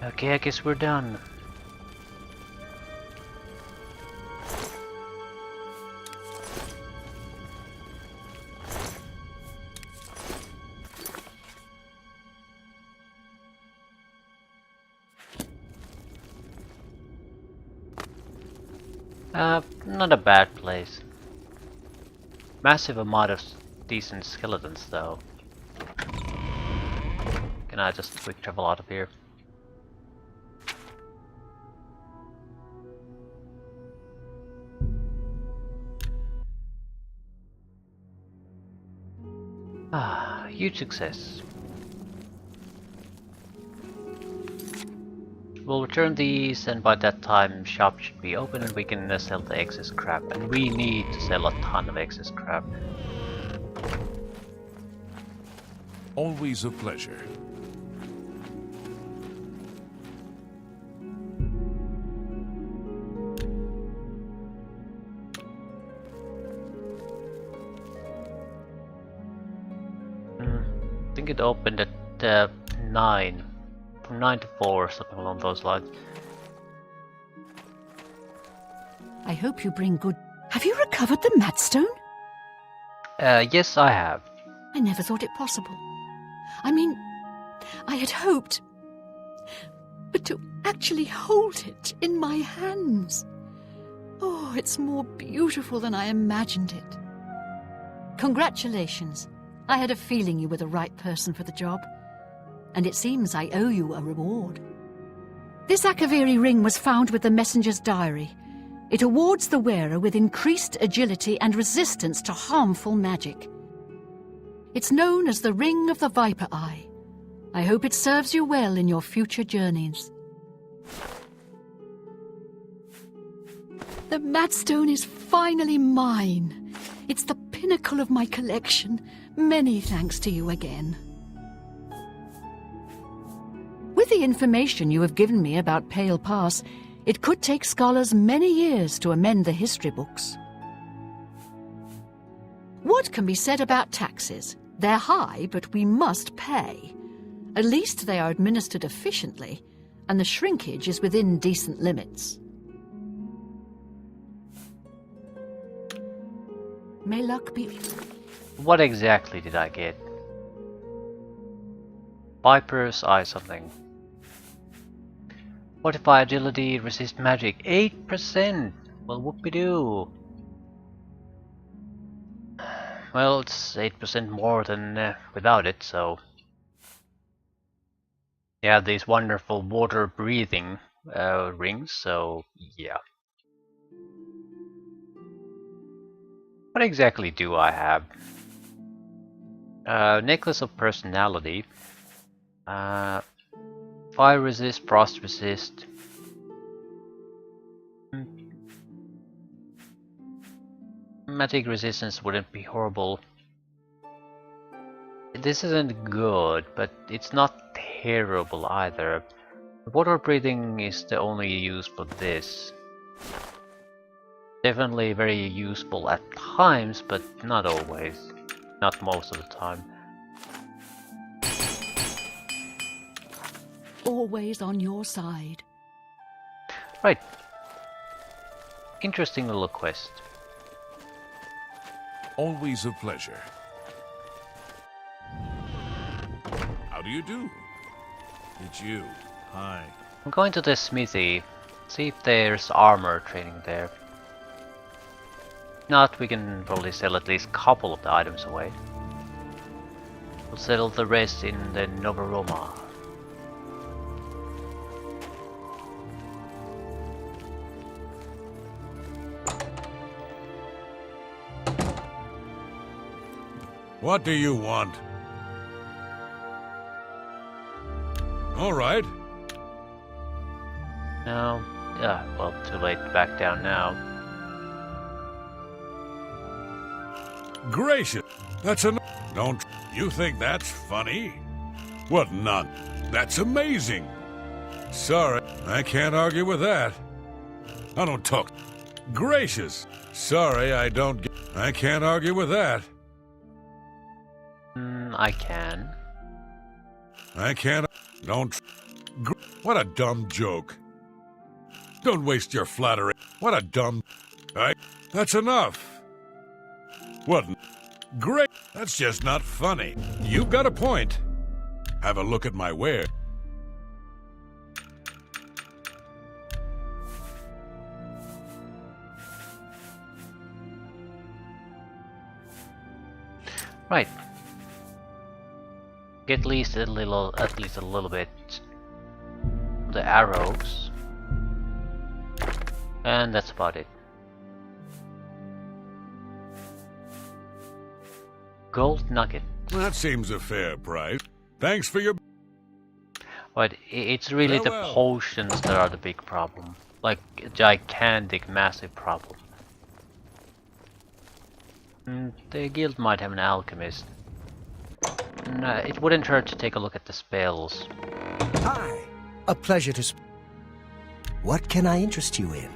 Okay, I guess we're done. Not a bad place. Massive amount of decent skeletons though. Can I just quick travel out of here? Ah, huge success. We'll return these, and by that time shop should be open and we can sell the excess crap. And we need to sell a ton of excess crap. Always a pleasure. I think it opened at 9. From 9 to 4, something along those lines. I hope you bring good... Have you recovered the Madstone? Yes, I have. I never thought it possible. I mean, I had hoped... But to actually hold it in my hands... Oh, it's more beautiful than I imagined it. Congratulations. I had a feeling you were the right person for the job. And it seems I owe you a reward. This Akaviri ring was found with the messenger's diary. It awards the wearer with increased agility and resistance to harmful magic. It's known as the Ring of the Viper Eye. I hope it serves you well in your future journeys. The Madstone is finally mine. It's the pinnacle of my collection. Many thanks to you again. With the information you have given me about Pale Pass, it could take scholars many years to amend the history books. What can be said about taxes? They're high, but we must pay. At least they are administered efficiently, and the shrinkage is within decent limits. May luck be... What exactly did I get? Viper's Eye something. Fortify agility, resist magic, 8%! Well, whoopie-doo. Well, it's 8% more than without it, so... Yeah, these wonderful water-breathing rings, so yeah. What exactly do I have? Necklace of Personality. Fire resist, frost resist. Magic resistance wouldn't be horrible. This isn't good, but it's not terrible either. Water breathing is the only use for this. Definitely very useful at times, but not always. Not most of the time. Always on your side. Right. Interesting little quest. Always a pleasure. How do you do? It's you. Hi. I'm going to the smithy. See if there's armor training there. If not, we can probably sell at least a couple of the items away. We'll settle the rest in the Novaroma. What do you want? All right. No. Yeah, well, too late to back down now. Gracious. That's an... Don't... You think that's funny? What not? That's amazing. Sorry, I can't argue with that. I don't talk... Gracious. Sorry, I don't get... I can't argue with that. I can. I can't... Don't... What a dumb joke. Don't waste your flattery. What a dumb... That's enough. What? Great. That's just not funny. You've got a point. Have a look at my ware. Right. Get at least a little bit the arrows, and that's about it. Gold nugget. That seems a fair price. Thanks for your... But it's really the Farewell. potions that are the big problem. Like a gigantic, massive problem. The guild might have an alchemist. It wouldn't hurt to take a look at the spells. Hi. A pleasure to What can I interest you in?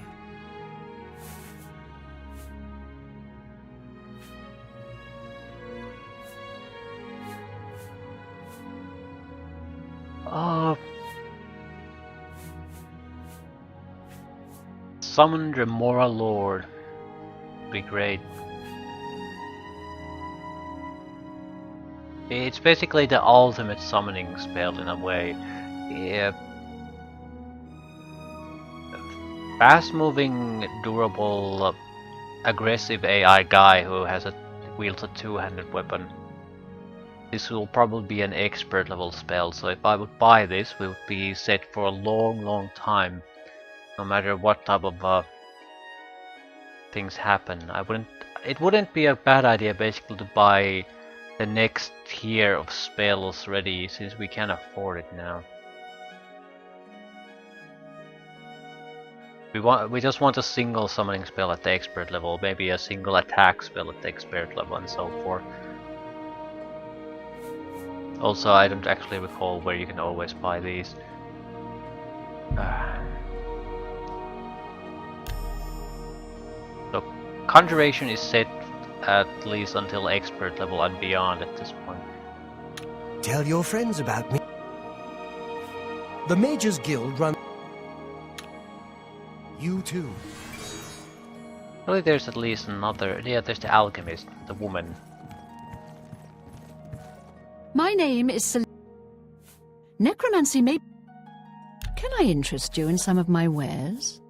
Summon Remora Lord. Be great. It's basically the ultimate summoning spell in a way. Yeah. Fast-moving, durable, aggressive AI guy who wields a two-handed weapon. This will probably be an expert level spell, so if I would buy this, we would be set for a long time. No matter what type of things happen. It wouldn't be a bad idea basically to buy the next tier of spells ready, since we can afford it now. We just want a single summoning spell at the expert level, maybe a single attack spell at the expert level, and so forth. Also, I don't actually recall where you can always buy these. So, Conjuration is set at least until expert level and beyond at this point. Tell your friends about me. The Mages Guild run... You too. Really, there's at least another... Yeah, there's the alchemist, the woman. My name is Necromancy may... Can I interest you in some of my wares?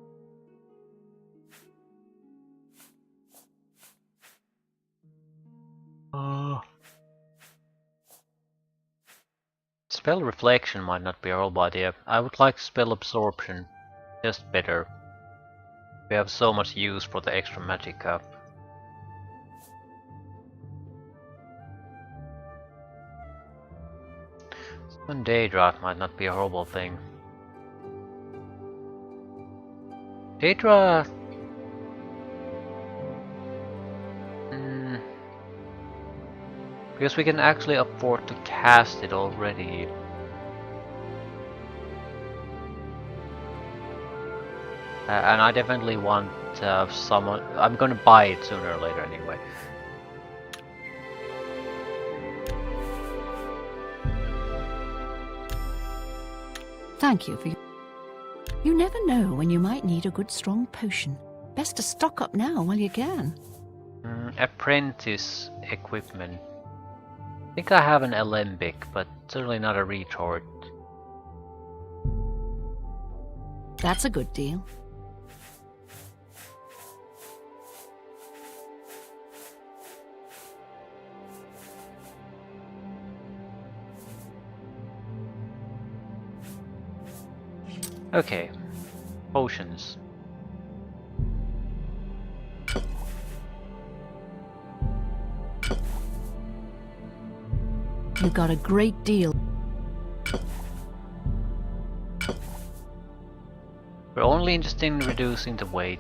Spell Reflection might not be a horrible idea. I would like Spell Absorption. Just better. We have so much use for the extra magic up. Summon Daedra might not be a horrible thing. Daedra... Because we can actually afford to cast it already. And I definitely want someone... I'm gonna buy it sooner or later anyway. Thank you for your... You never know when you might need a good strong potion. Best to stock up now while you can. Apprentice equipment. I think I have an alembic, but certainly not a retort. That's a good deal. Okay, potions. You got a great deal. We're only interested in reducing the weight.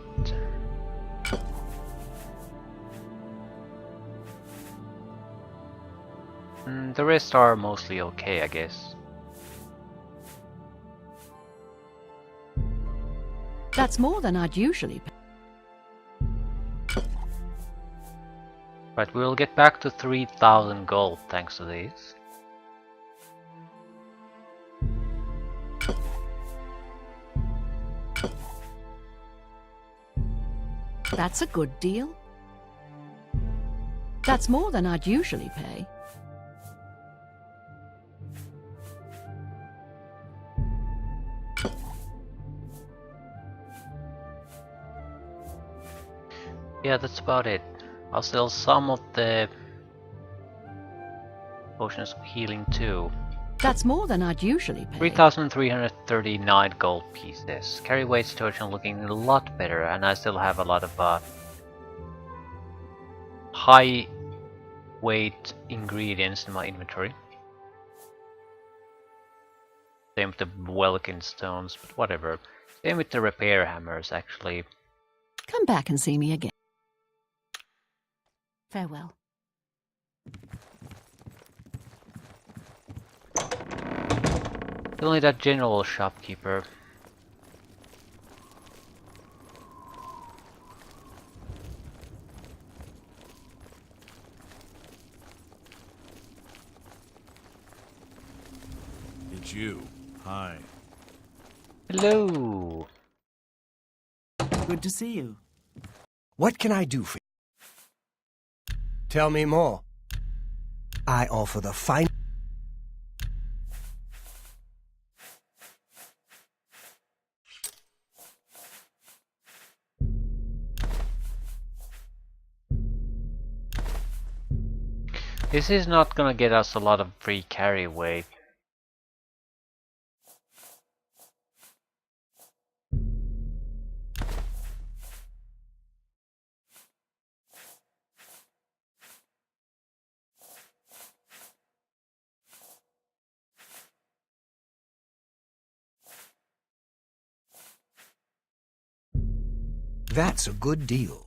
The rest are mostly okay, I guess. That's more than I'd usually pay. Right, we'll get back to 3,000 gold thanks to these. That's a good deal. That's more than I'd usually pay. Yeah, that's about it. I'll sell some of the potions of healing too. That's more than I'd usually pay. 3,339 gold pieces. Carry weight situation looking a lot better, and I still have a lot of high weight ingredients in my inventory. Same with the Welkin stones, but whatever. Same with the repair hammers, actually. Come back and see me again. Farewell. Only that general shopkeeper. It's you. Hi. Hello. Good to see you. What can I do for you? Tell me more. I offer the fine. This is not gonna get us a lot of free carry weight. That's a good deal.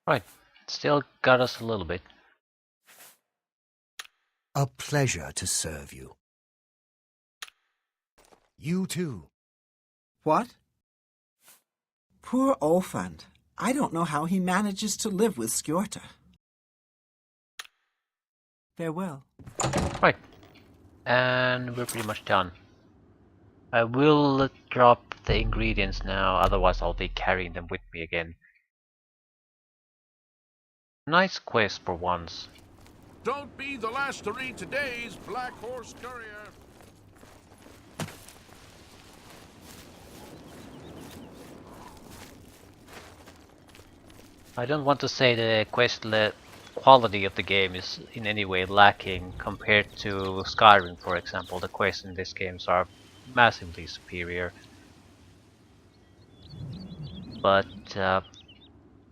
Right, still got us a little bit. A pleasure to serve you. You too. What? Poor Olfand. I don't know how he manages to live with Skjorta. Farewell. Right, and we're pretty much done. I will drop the ingredients now, otherwise I'll be carrying them with me again. Nice quest for once. Don't be the last to read today's Black Horse Courier. I don't want to say the quest quality of the game is in any way lacking compared to Skyrim, for example. The quests in these games are massively superior. But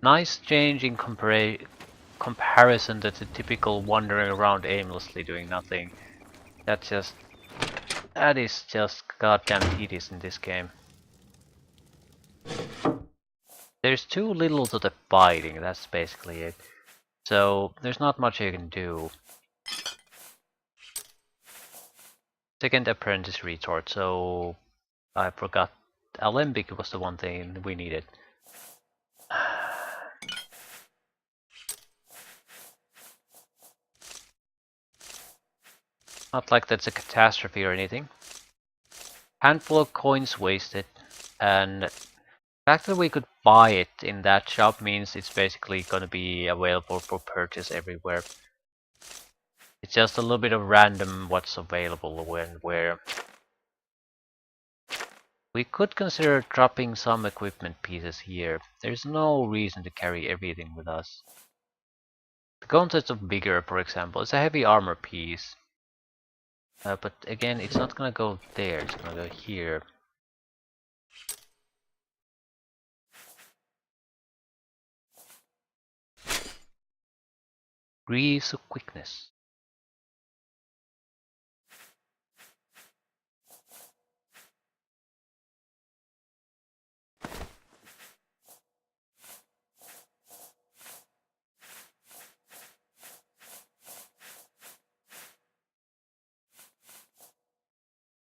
nice change in comparison to the typical wandering around aimlessly doing nothing. That is just goddamn tedious in this game. There's too little to the fighting, that's basically it. So there's not much you can do. Second apprentice retort, so I forgot Alembic was the one thing we needed. Not like that's a catastrophe or anything. Handful of coins wasted, and the fact that we could buy it in that shop means it's basically going to be available for purchase everywhere. It's just a little bit of random what's available when where. We could consider dropping some equipment pieces here. There's no reason to carry everything with us. The Countess of Vigor, for example, is a heavy armor piece. But again, it's not gonna go there, it's gonna go here. Greaves of Quickness.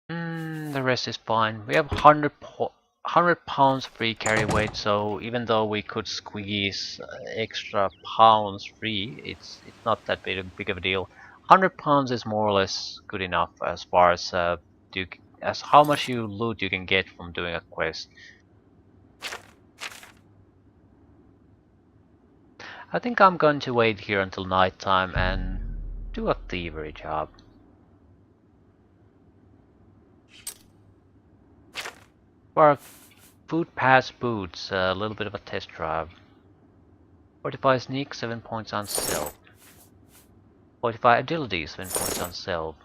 The rest is fine. We have 100 pounds free carry weight, so even though we could squeeze extra pounds free, it's not that big of a deal. 100 pounds is more or less good enough as far as as how much loot you can get from doing a quest. I think I'm going to wait here until nighttime and do a thievery job. For food pass boots, a little bit of a test drive. Fortify sneak, 7 points on stealth. Fortify agility, 7 points on stealth.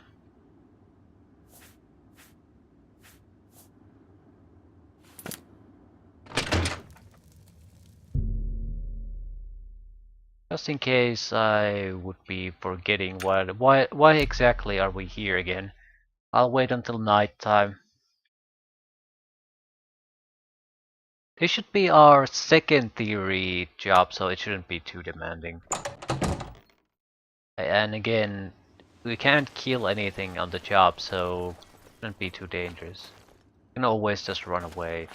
Just in case I would be forgetting why exactly are we here again? I'll wait until nighttime. This should be our second theory job, so it shouldn't be too demanding. And again, we can't kill anything on the job, so it shouldn't be too dangerous. You can always just run away.